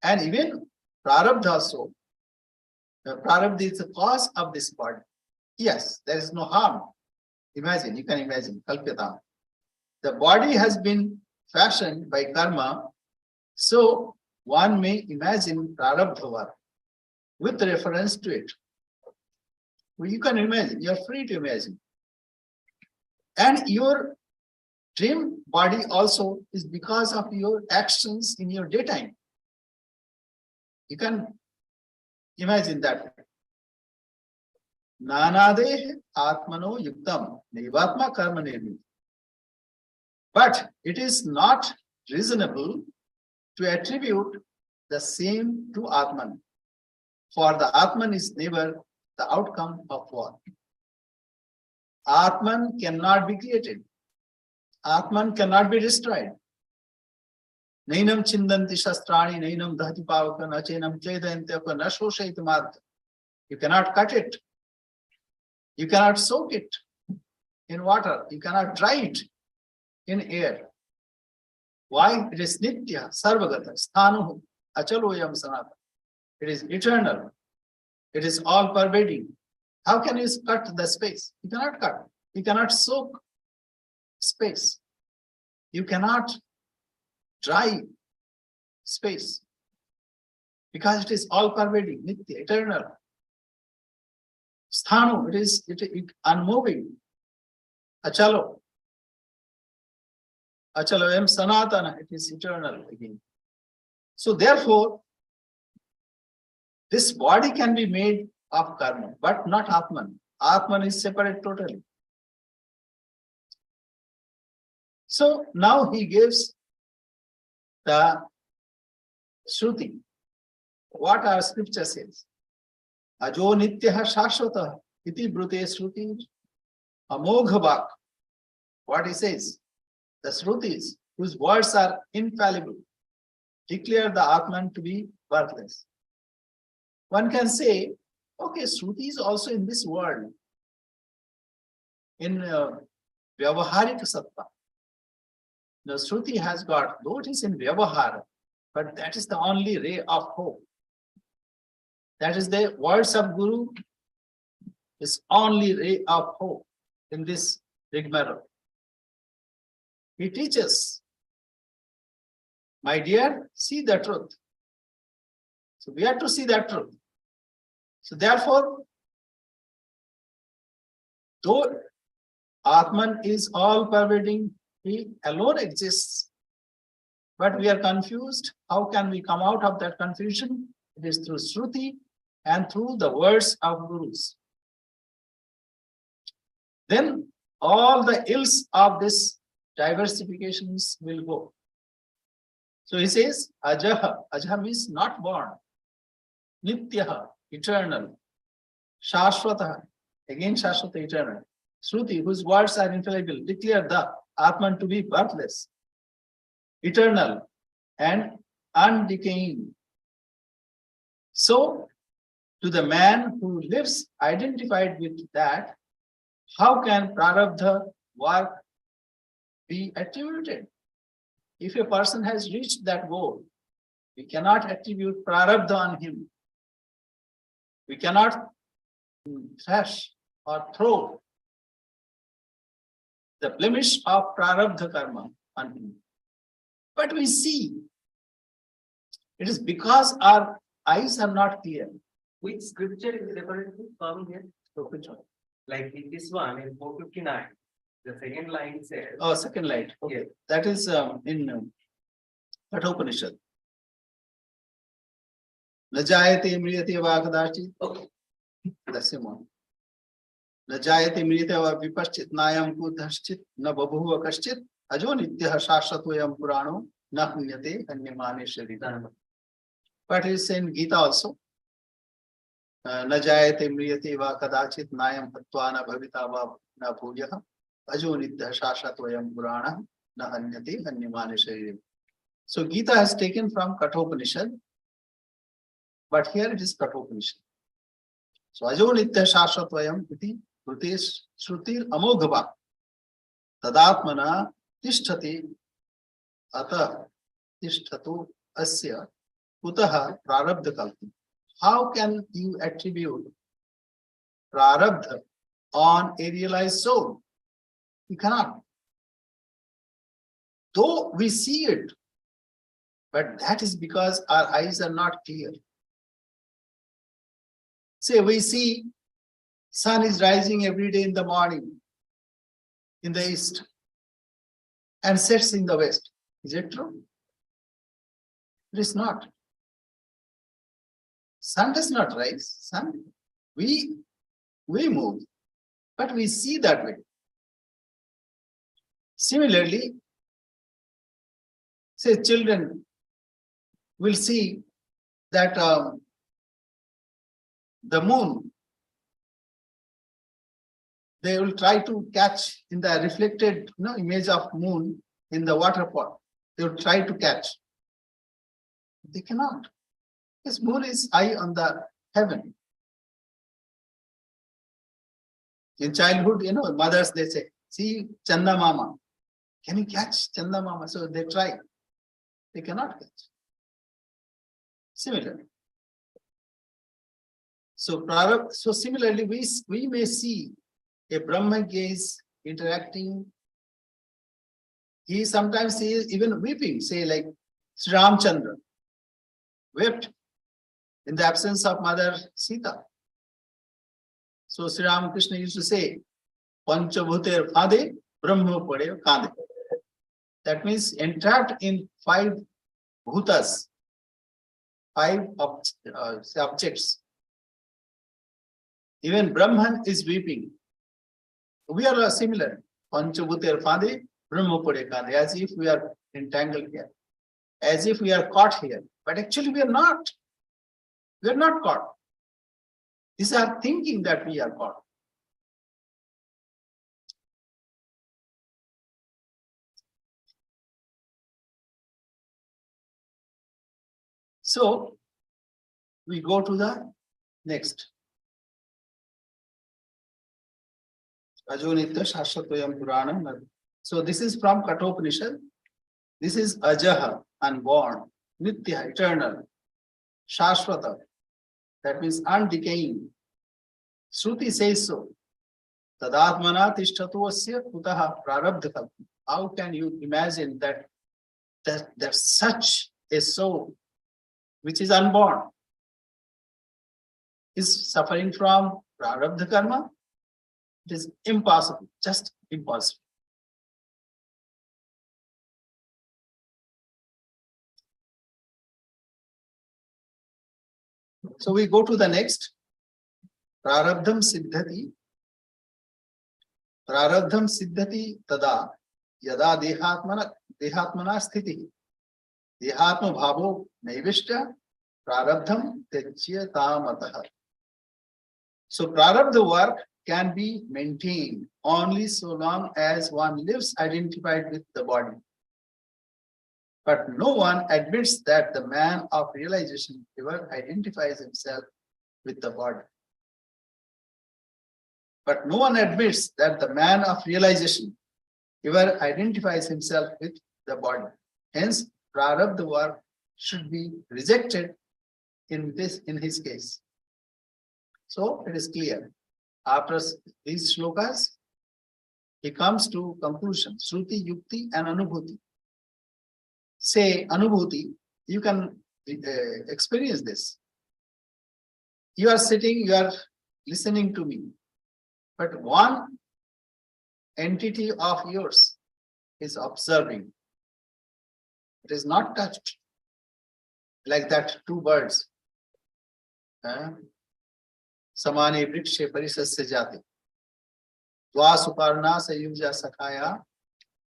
And even prarabdha also. The prarabdha is the cause of this body. Yes, there is no harm. Imagine, you can imagine, kalpyatam. The body has been fashioned by karma, so one may imagine prarabdha with reference to it. Well, you can imagine, you are free to imagine. And your dream body also is because of your actions in your daytime. You can imagine that. Nanade atmano yuktam naivatma karma nirmita. But it is not reasonable to attribute the same to Atman. For the Atman is never the outcome of what? Atman cannot be created. Atman cannot be destroyed. Nainam chindanti shastrani, nainam dhati pavaka, nachenam chedayantyapa, nashoshaitamad. You cannot cut it. You cannot soak it in water. You cannot dry it in air. Why? It is nitya, sarvagata, sthanu, achaloyam sanata. It is eternal. It is all pervading. How can you cut the space? You cannot cut. You cannot soak space. You cannot dry space. Because it is all pervading, nitya, eternal. Sthanu, it is unmoving. Achalo. Achaloyam sanatana, it is eternal again. So therefore, this body can be made of karma, but not Atman. Atman is separate totally. So now he gives the Shruti. What our scripture says. Ajo nityaha shashvata iti brute Shruti amogha. What he says. The Shrutis, whose words are infallible, declare the Atman to be worthless. One can say, okay, Shruti is also in this world, in Vyavaharika Satta. The Shruti has got, though it is in Vyavahara, but that is the only ray of hope. That is the words of Guru, is only ray of hope in this rigmarole. He teaches, my dear, see the truth. So we have to see that truth. So therefore, though Atman is all pervading, he alone exists, but we are confused. How can we come out of that confusion? It is through Shruti and through the words of Gurus. Then all the ills of this diversifications will go. So he says, Ajaha. Ajaha means not born. Nityaha, eternal. Shashwataha, again Shashwata, eternal. Shruti, whose words are infallible, declare the Atman to be birthless, eternal, and undecaying. So, to the man who lives identified with that, how can prarabdha work be attributed? If a person has reached that goal, we cannot attribute prarabdha on him. We cannot thrash or throw the blemish of prarabdha karma on him. But we see, it is because our eyes are not clear. Which scripture is referred to from here? So which one? Like in this one in 459, the second line says. Oh, second light. Okay. Yeah. That is in Kathopanishad. Najayate mriyate va kadachit. Okay. The same one. Najayate mriyate va vipaschit nayam kudhashchit na babhuva kaschit ajo nityah shashvatoyam purano na hunyate anyamane sharita. But it is in Gita also. Najayate mriyate va kadachit nayam patva na bhavita va na bhujah ajo nityah shashvatoyam purana na hanyate anyamane sharita. So Gita has taken from Kathopanishad, but here it is Kathopanishad. So ajo nitya shashvatvayam iti krutes shrutir amogava tadatmana tishtati ata tishtatu asya kutaha prarabdha kalpi. How can you attribute prarabdha on a realized soul? You cannot. Though we see it, but that is because our eyes are not clear. Say we see sun is rising every day in the morning in the east and sets in the west. Is it true? It is not. Sun does not rise. Sun, we move, but we see that way. Similarly, say children will see that the moon, they will try to catch in the reflected image of moon in the water pot. They will try to catch. They cannot. This moon is high on the heaven. In childhood, mothers, they say, see Chanda Mama. Can you catch Chanda Mama? So they try. They cannot catch. Similarly. So similarly, we may see a Brahma gaze interacting. He sometimes sees even weeping, say like Sri Ramchandra wept in the absence of Mother Sita. So Sri Ramakrishna used to say, Panchabhuter Phade, Brahma Pade Kade. That means entrapped in 5 bhutas, 5 objects. Even Brahman is weeping. We are similar. Panchabhuter Phade, Brahma Pade Kade, as if we are entangled here, as if we are caught here. But actually we are not. We are not caught. These are thinking that we are caught. So we go to the next. Ajonitya Shashvatayam Purana. So this is from Kathopanishad. This is Ajaha, unborn, Nitya, eternal, Shashvata, that means undecaying. Shruti says so. Tadatmana tishtatu asya kutaha prarabdha. How can you imagine that such a soul which is unborn is suffering from prarabdha karma? It is impossible, just impossible. So we go to the next. Prarabdham siddhati. Prarabdham siddhati tada yada dehatmana sthiti. Dehatma bhavo naivishta Prarabdham Tyajya Tamatah. So Prarabdha work can be maintained only so long as one lives identified with the body. But no one admits that the man of realization ever identifies himself with the body. But no one admits that the man of realization ever identifies himself with the body. Hence, Prarabdha work should be rejected in his case. So it is clear. After these shlokas, he comes to conclusion, Shruti, Yukti and Anubhuti. Say Anubhuti, you can experience this. You are sitting, you are listening to me, but one entity of yours is observing. It is not touched like that two birds. Samane vrikshe parisasya jati. Dva suparna sayuja sakhaya.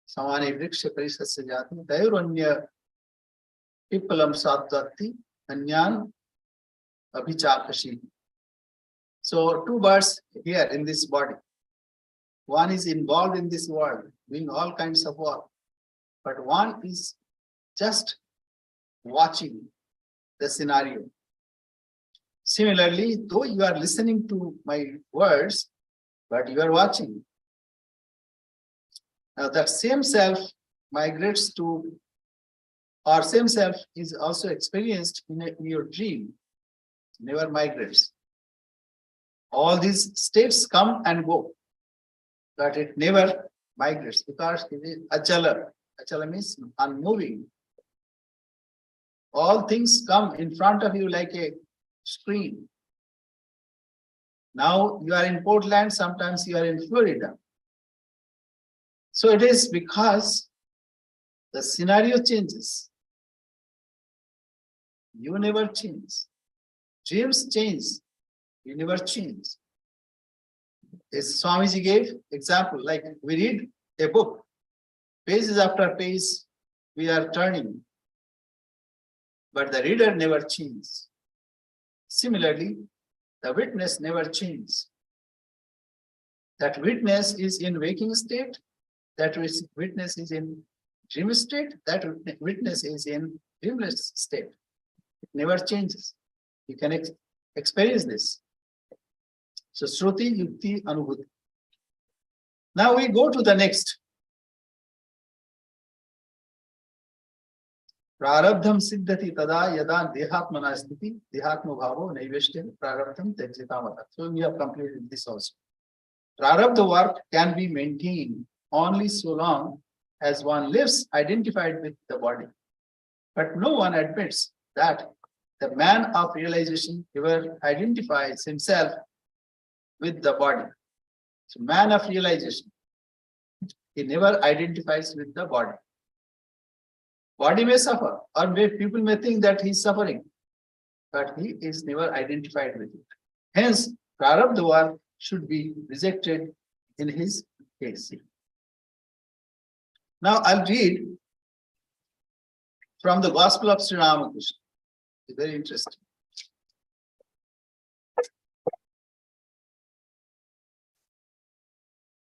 Samane vrikshe parisasya jati. Dayuranya pipalam sadvati. Anyan abhichakashi. So two birds here in this body. One is involved in this world, doing all kinds of work. But one is just watching the scenario. Similarly, though you are listening to my words, but you are watching. Now that same self migrates to, or same self is also experienced in your dream, never migrates. All these states come and go, but it never migrates because it is achala. Achala means unmoving. All things come in front of you like a screen. Now you are in Portland, sometimes you are in Florida. So it is because the scenario changes. You never change. Dreams change. You never change. As Swamiji gave example, like we read a book, pages after page, we are turning, but the reader never changes. Similarly, the witness never changes. That witness is in waking state, that witness is in dream state, that witness is in dreamless state. It never changes. You can experience this. So Shruti, Yukti, Anubhuti. Now we go to the next. Prarabdham siddhati tada yada dehatmana sthiti dehatma bhavo naiveshtem prarabdham tejjitamata. So we have completed this also. Prarabdha work can be maintained only so long as one lives identified with the body. But no one admits that the man of realization ever identifies himself with the body. So man of realization, he never identifies with the body. Body may suffer, or people may think that he is suffering, but he is never identified with it. Hence, Prarabdha work should be rejected in his case. Now I'll read from the Gospel of Sri Ramakrishna. It's very interesting.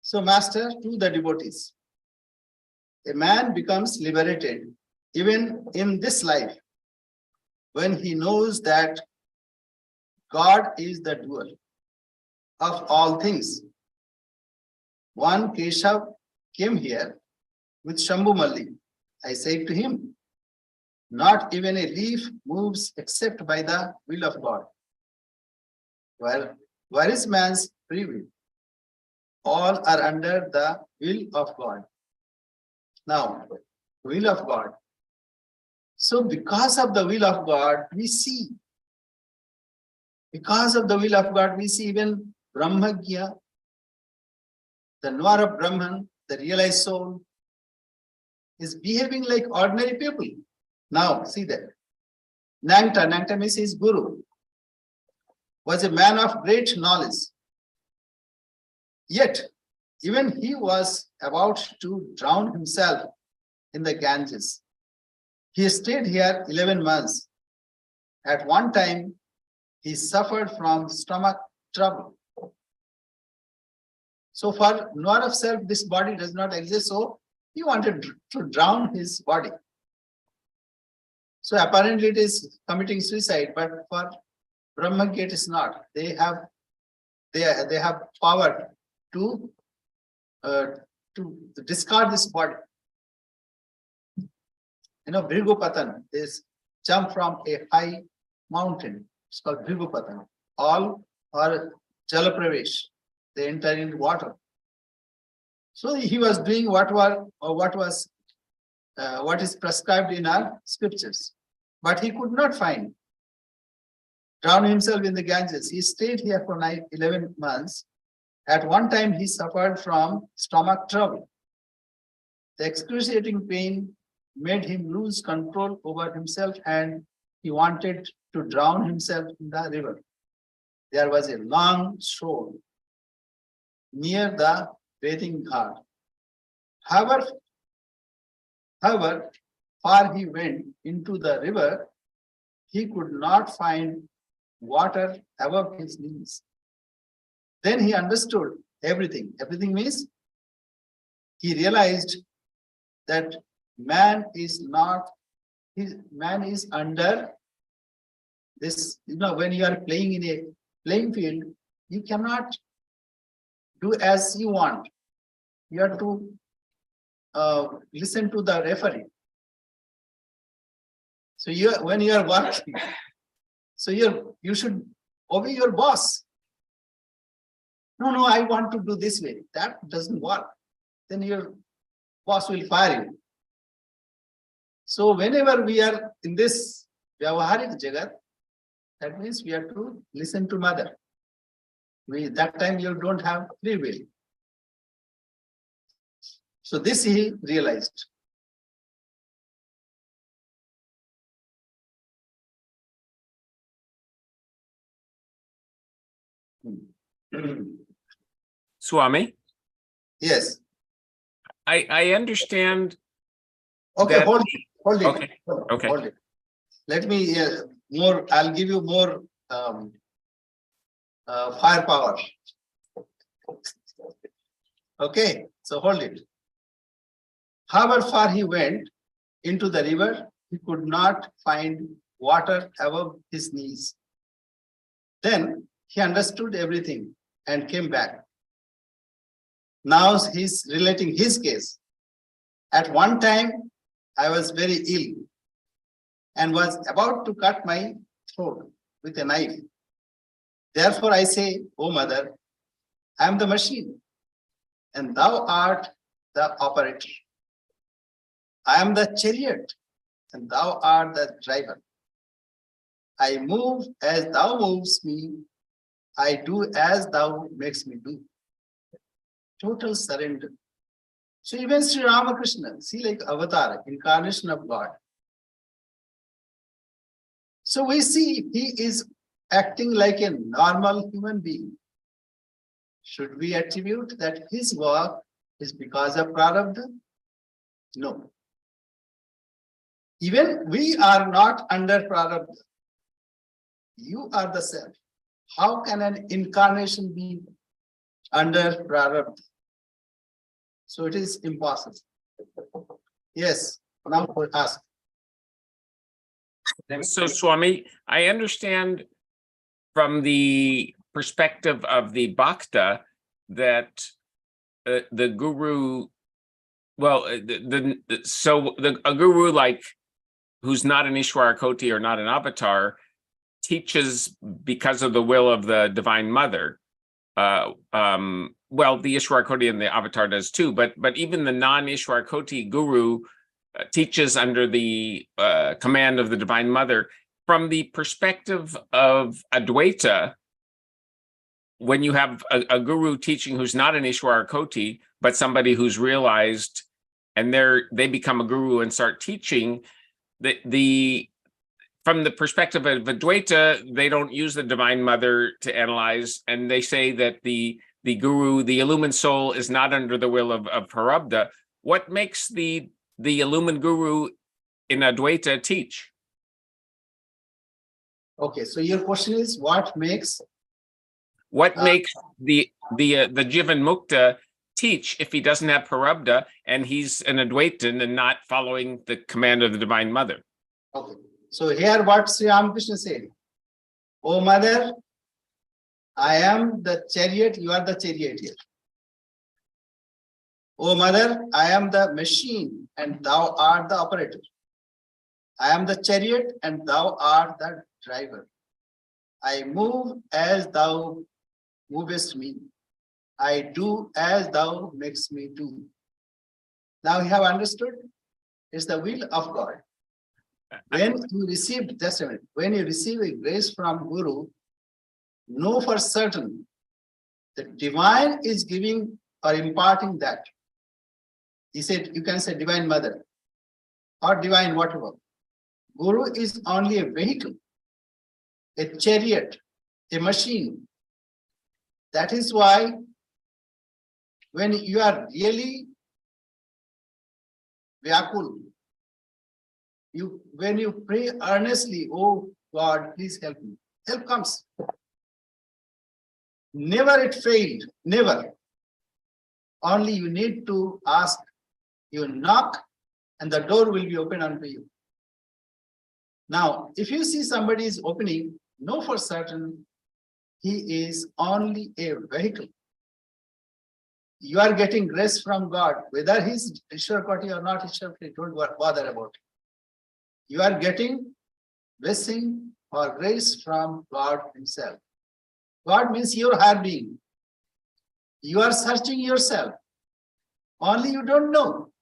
So, Master, to the devotees, a man becomes liberated even in this life when he knows that God is the doer of all things. One Keshav came here with Shambhu Malli. I said to him, not even a leaf moves except by the will of God. Well, where is man's free will? All are under the will of God. Now, will of God. So because of the will of God, we see. Because of the will of God, we see even Brahmagya, the knower of Brahman, the realized soul, is behaving like ordinary people. Now, see that. Nangta means his guru, was a man of great knowledge. Yet, even he was about to drown himself in the Ganges. He stayed here 11 months. At one time, he suffered from stomach trouble. So for knower of self, this body does not exist. So he wanted to drown his body. So apparently it is committing suicide, but for Brahmagya it is not. They have power to discard this body. You know, Bhrigupatan is jump from a high mountain. It's called Bhrigupatan. All are Jalapravesh. They enter into water. So he was doing what is prescribed in our scriptures, but he could not find. Drown himself in the Ganges. He stayed here for 11 months. At one time, he suffered from stomach trouble. The excruciating pain made him lose control over himself, and he wanted to drown himself in the river. There was a long shore near the bathing ghat. However, far he went into the river, he could not find water above his knees. Then he understood everything. Everything means he realized that man is under this. You know, when you are playing in a playing field, you cannot do as you want. You have to listen to the referee. So when you are working, so you should obey your boss. No, I want to do this way. That doesn't work. Then your boss will fire you. So whenever we are in this Vyavaharik Jagat, that means we have to listen to mother. That time you don't have free will. So this he realized. Swami, Yes. I understand. Okay, That- hold it. Okay, okay. Hold it. Let me I'll give you more firepower. Okay, so hold it. However far he went into the river, he could not find water above his knees. Then he understood everything and came back. Now he's relating his case. At one time, I was very ill and was about to cut my throat with a knife. Therefore I say, O mother, I am the machine, and thou art the operator. I am the chariot, and thou art the driver. I move as thou moves me. I do as thou makes me do. Total surrender. So even Sri Ramakrishna, see, like avatar, incarnation of God. So we see he is acting like a normal human being. Should we attribute that his work is because of prarabdha? No. Even we are not under prarabdha. You are the self. How can an incarnation be under prarabdha? So it is impossible. Yes, now ask. So, Swami, I understand from the perspective of the Bhakta that the guru, well, a guru like who's not an Ishwara Koti or not an avatar teaches because of the will of the Divine Mother. Well, the Ishwara Koti and the avatar does too, but even the non-Ishwara Koti guru teaches under the command of the Divine Mother. From the perspective of Advaita, when you have a guru teaching who's not an Ishwara Koti, but somebody who's realized, and they become a guru and start teaching, from the perspective of Advaita, they don't use the Divine Mother to analyze, and they say that the guru, the illumined soul, is not under the will of Prarabdha. What makes the illumined guru in Advaita teach? Okay, so your question is what makes, What makes the Jivan Mukta teach if he doesn't have Parabda and he's an Advaitin and not following the command of the Divine Mother? okay, so here what Sri Ramakrishna said, "O mother, I am the chariot, you are the charioteer. O mother, I am the machine and thou art the operator. I am the chariot and thou art the driver. I move as thou movest me. I do as thou makest me do." Now you have understood? It's the will of God. When you receive, just a minute, when you receive a grace from Guru, know for certain the divine is giving or imparting that. He said, you can say Divine Mother or Divine whatever. Guru is only a vehicle, a chariot, a machine. That is why when you are really vyakul, when you pray earnestly, "Oh God, please help me," help comes. Never it failed, never. Only you need to ask, you knock, and the door will be open unto you. Now, if you see somebody is opening, know for certain he is only a vehicle. You are getting grace from God, whether he's Ishwar Koti or not Ishwar Koti, don't bother about it. You are getting blessing or grace from God himself. God means your higher being. You are searching yourself. Only you don't know.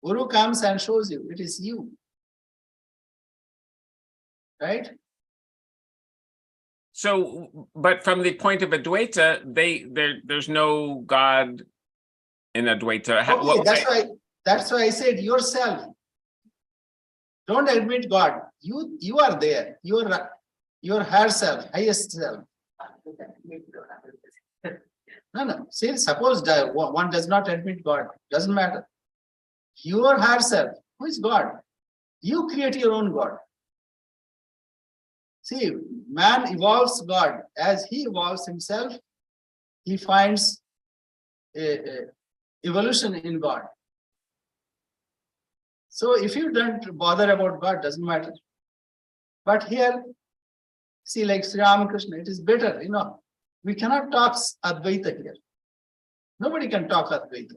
Guru comes and shows you, it is you. Right? So, but from the point of Advaita, there's no God in Advaita. Okay, that's why I said yourself. Don't admit God. You are there. Your higher self, highest self. No. See, suppose one does not admit God, doesn't matter. Your higher self, who is God? You create your own God. See, man evolves God. As he evolves himself, he finds a evolution in God. So if you don't bother about God, doesn't matter. But here, see, like Sri Ramakrishna, it is better, we cannot talk Advaita here. Nobody can talk Advaita.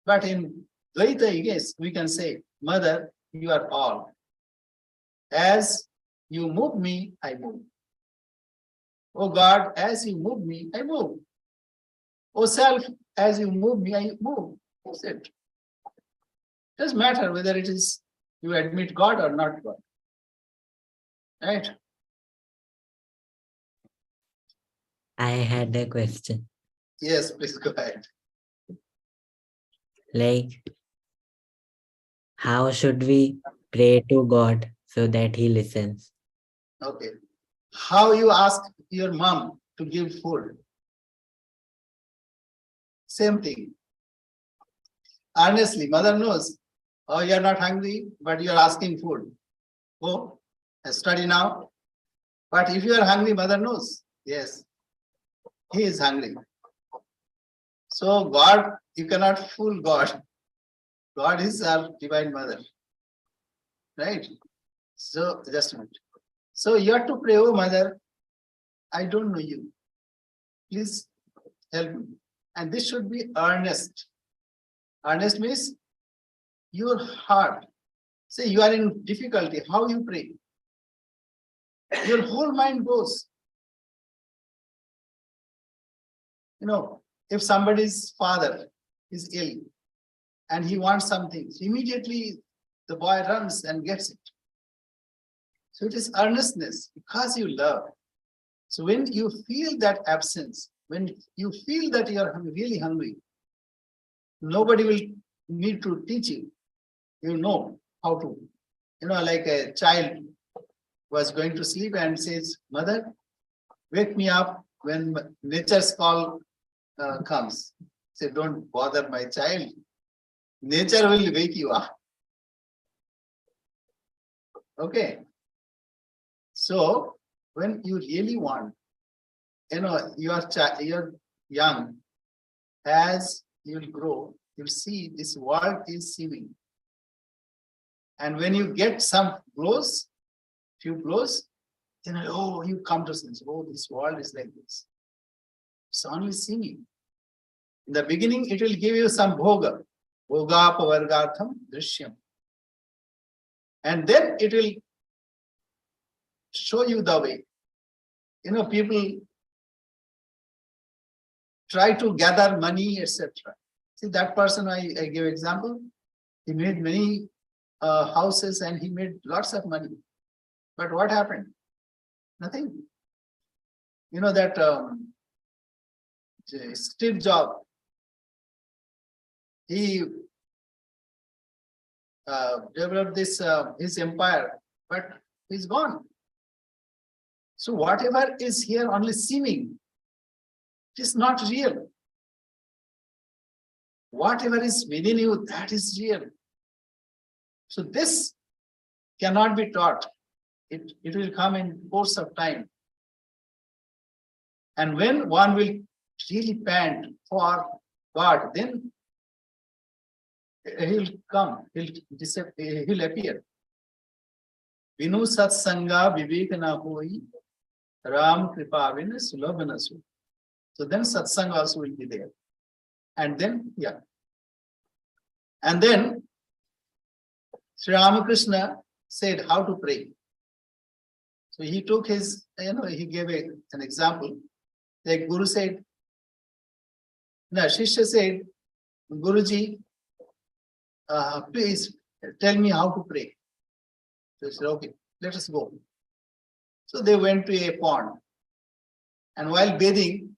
But in Dvaita, yes, we can say, Mother, you are all. As you move me, I move. Oh God, as you move me, I move. Oh self, as you move me, I move. That's it. Doesn't matter whether it is you admit God or not God. Right? I had a question. Yes, please go ahead. Like, how should we pray to God so that he listens? Okay. How you ask your mom to give food? Same thing. Honestly, mother knows. Oh, you're not hungry, but you're asking food. Go and study now. But if you are hungry, mother knows. Yes, he is hungry. So God, you cannot fool God. God is our Divine Mother. Right? So, just a minute. So you have to pray, oh mother, I don't know you. Please help me. And this should be earnest. Earnest means your heart. Say you are in difficulty, how you pray? Your whole mind goes. If somebody's father is ill and he wants something, immediately the boy runs and gets it. So it is earnestness because you love. So when you feel that absence, when you feel that you are really hungry, nobody will need to teach you. You know how to. Like a child was going to sleep and says, Mother, wake me up when nature's call comes. Say, don't bother my child. Nature will wake you up. Okay. So when you really want, you're young, as you'll grow, you'll see this world is seeming. And when you get some blows, few blows, then you come to sense, this world is like this. It's only seeming. In the beginning, it will give you some bhoga pavargartham drishyam. And then it will show you the way. People try to gather money, etc. See, that person I gave example, he made many houses and he made lots of money. But what happened? Nothing. That Steve Jobs, he developed this his empire, but he's gone. So whatever is here only seeming, it is not real. Whatever is within you, that is real. So this cannot be taught. It will come in course of time. And when one will really pant for God, then he'll come, he'll appear. Vinu satsanga vivek na hoi, Ram kripa vin sulabha su. So then satsang also will be there. And then, And then Sri Ramakrishna said how to pray. So he took his, he gave an example. Like Guru said, Shishya said, Guruji, please tell me how to pray. So he said, okay, let us go. So they went to a pond. And while bathing,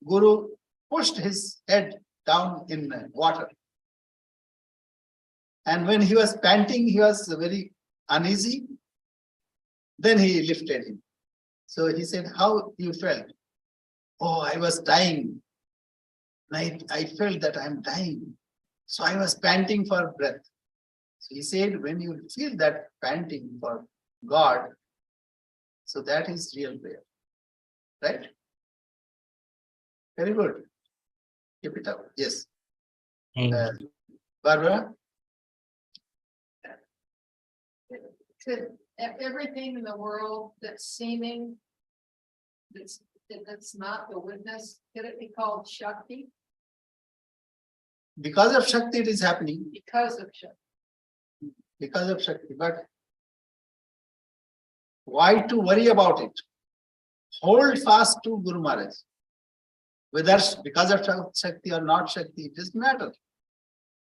Guru pushed his head down in water. And when he was panting, he was very uneasy. Then he lifted him. So he said, how you felt? Oh, I was dying. I felt that I'm dying. So I was panting for breath. So he said, when you feel that panting for God, so that is real prayer. Right? Very good. Keep it up. Yes. Thank you. Barbara? Could everything in the world that's seeming, that's not the witness, could it be called Shakti? Because of Shakti, it is happening. Because of Shakti. Because of Shakti. But why to worry about it? Hold fast to Guru Maharaj. Whether because of Shakti or not Shakti, it doesn't matter.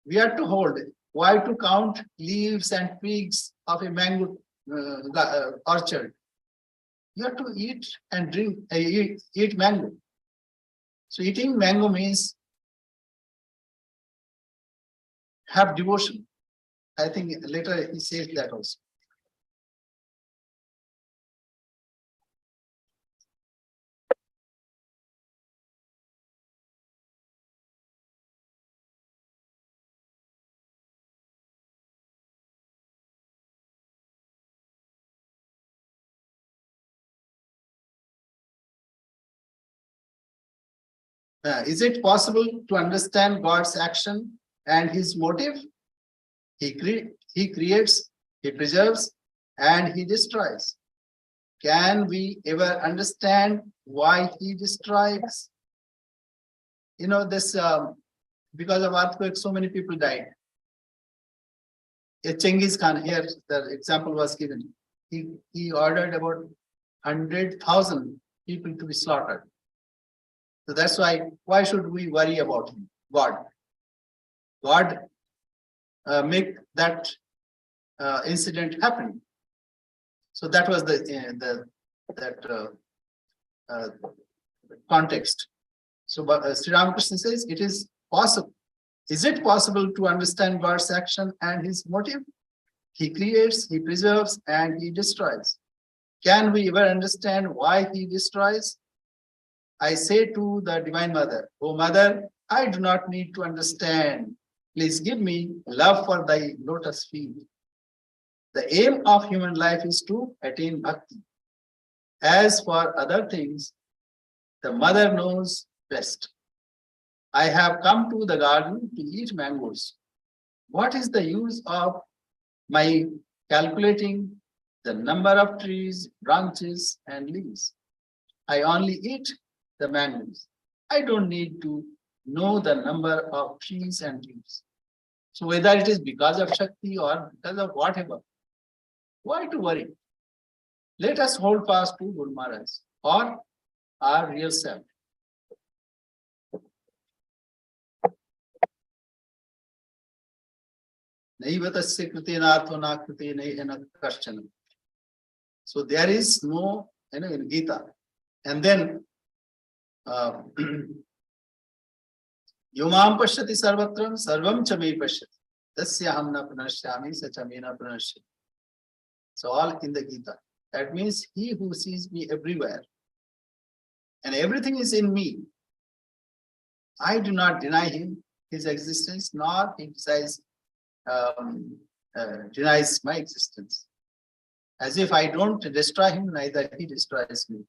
We have to hold it. Why to count leaves and twigs of a mango orchard? You have to eat and drink, eat mango. So eating mango means have devotion. I think later he says that also. Is it possible to understand God's action and his motive? He creates, he preserves, and he destroys. Can we ever understand why he destroys? This because of earthquake, so many people died. Genghis Khan, here the example was given. He ordered about 100,000 people to be slaughtered. So that's why should we worry about him? God make that incident happen. So that was the context. So Sri Ramakrishna says it is possible. Is it possible to understand God's action and his motive? He creates, he preserves, and he destroys. Can we ever understand why he destroys? I say to the Divine Mother, "O Mother, I do not need to understand. Please give me love for thy lotus feet." The aim of human life is to attain bhakti. As for other things, the mother knows best. I have come to the garden to eat mangoes. What is the use of my calculating the number of trees, branches, and leaves? I only eat the mangoes. I don't need to know the number of trees and leaves. So whether it is because of Shakti or because of whatever, why to worry? Let us hold fast to Guru Maharaj or our real self. Naivatasya kritenartho na krite naihena kaschana. So there is no, in Gita. And then Yomam pashyati sarvatram sarvam cha me pashyati. Tasya ham na pranashyami sacha me na pranashyati. So all in the Gita. That means he who sees me everywhere and everything is in me. I do not deny him his existence, nor he denies my existence. As if I don't destroy him, neither he destroys me.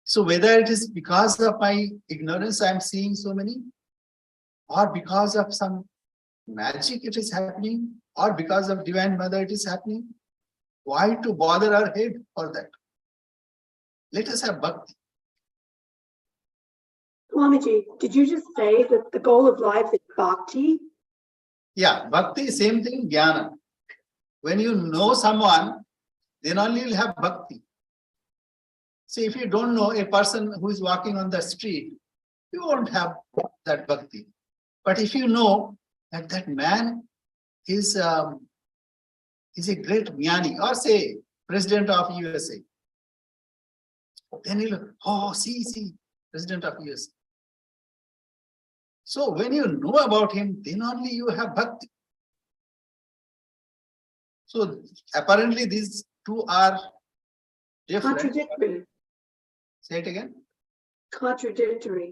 So whether it is because of my ignorance I am seeing so many, or because of some magic it is happening, or because of Divine Mother it is happening, why to bother our head for that? Let us have bhakti. Swamiji, did you just say that the goal of life is bhakti? Yeah, bhakti, same thing, jnana. When you know someone, then only you'll have bhakti. See, if you don't know a person who is walking on the street, you won't have that bhakti. But if you know that that man is a great jnani, or say president of USA, then you'll look, oh, see, president of USA. So when you know about him, then only you have bhakti. So apparently these two are different. Contradictory. Say it again. Contradictory.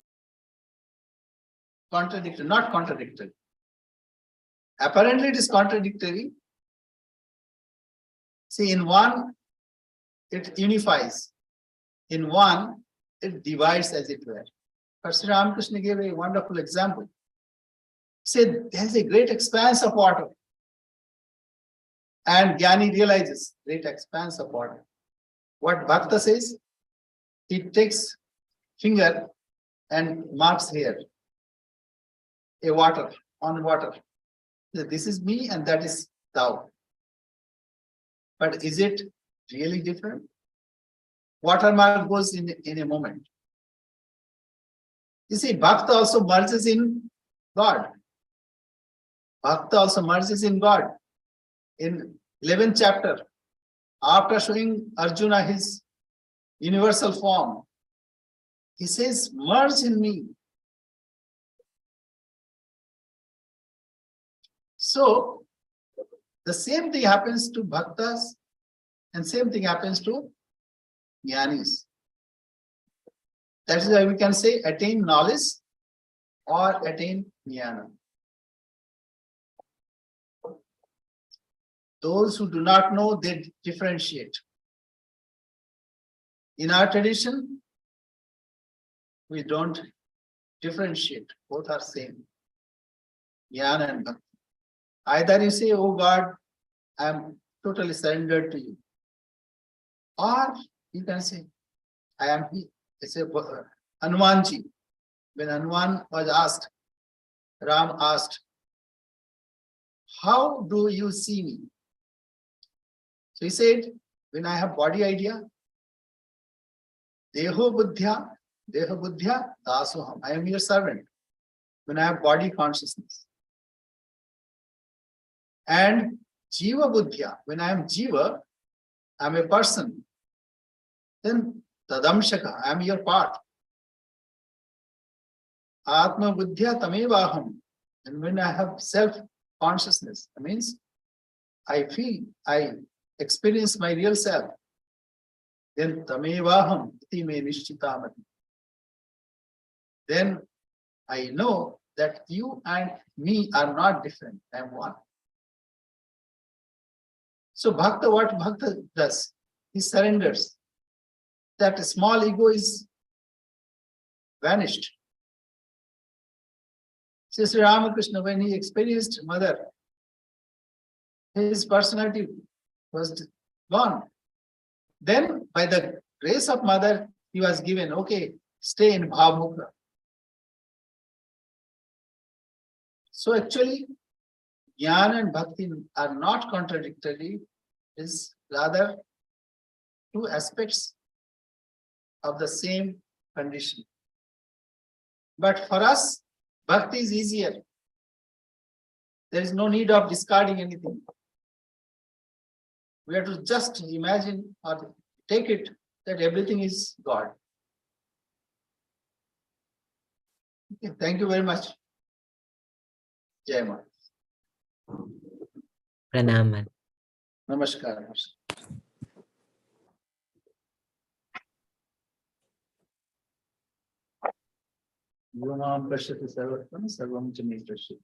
Contradictory, not contradictory. Apparently it is contradictory. See, in one, it unifies. In one, it divides, as it were. But Sri Ramakrishna gave a wonderful example. He said, there is a great expanse of water. And Jnani realizes great expanse of water. What Bhakta says, he takes finger and marks here a water, on water. This is me and that is thou. But is it really different? Watermark goes in a moment. You see, Bhakta also merges in God. Bhakta also merges in God. In 11th chapter, after showing Arjuna his universal form, he says, merge in me. So, the same thing happens to Bhaktas and same thing happens to Jnanis. That is why we can say attain knowledge or attain jnana. Those who do not know, they differentiate. In our tradition, we don't differentiate. Both are same. Jnana and bhakti. Either you say, oh God, I am totally surrendered to you. Or you can say, I am he. It's a Hanumanji. When Hanuman was asked, Ram asked, how do you see me? So he said, when I have body idea, Deho buddhya, dasoham. I am your servant. When I have body consciousness. And jiva buddhya, when I am jiva, I am a person. Then tadamshaka, I am your part. Atma buddhya tamevaham. And when I have self-consciousness, that means I feel, I experience my real self. Then tamevaham iti me nishchitamati. Then I know that you and me are not different. I am one. So Bhakta, what Bhakta does? he surrenders. That small ego is vanished. So Sri Ramakrishna, when he experienced mother, his personality was gone. Then by the grace of mother, he was given, okay, stay in Bhavmukha. So actually, Jnana and Bhakti are not contradictory, it is rather two aspects of the same condition. But for us, Bhakti is easier. There is no need of discarding anything. We have to just imagine or take it that everything is God. Okay, thank you very much. Jai Ma. Pranaman. Namaskar. Yomam pashyati sarvatram sarvam cha me pashyati.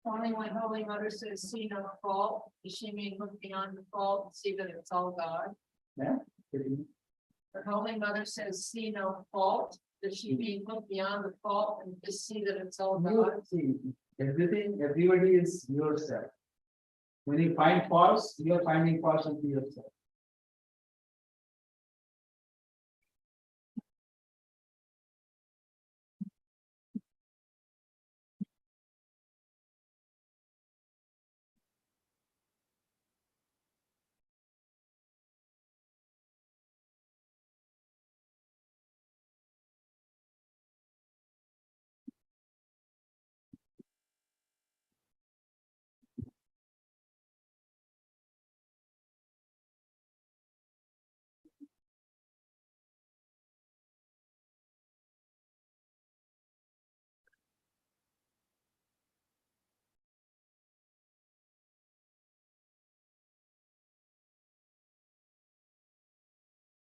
Only when Holy Mother says, see no fault, does she mean look beyond the fault and see that it's all God? Yeah. The Holy Mother says, see no fault, does she mean look beyond the fault and just see that it's all God? See, everything, everybody is yourself. When you find faults, you are finding faults into yourself.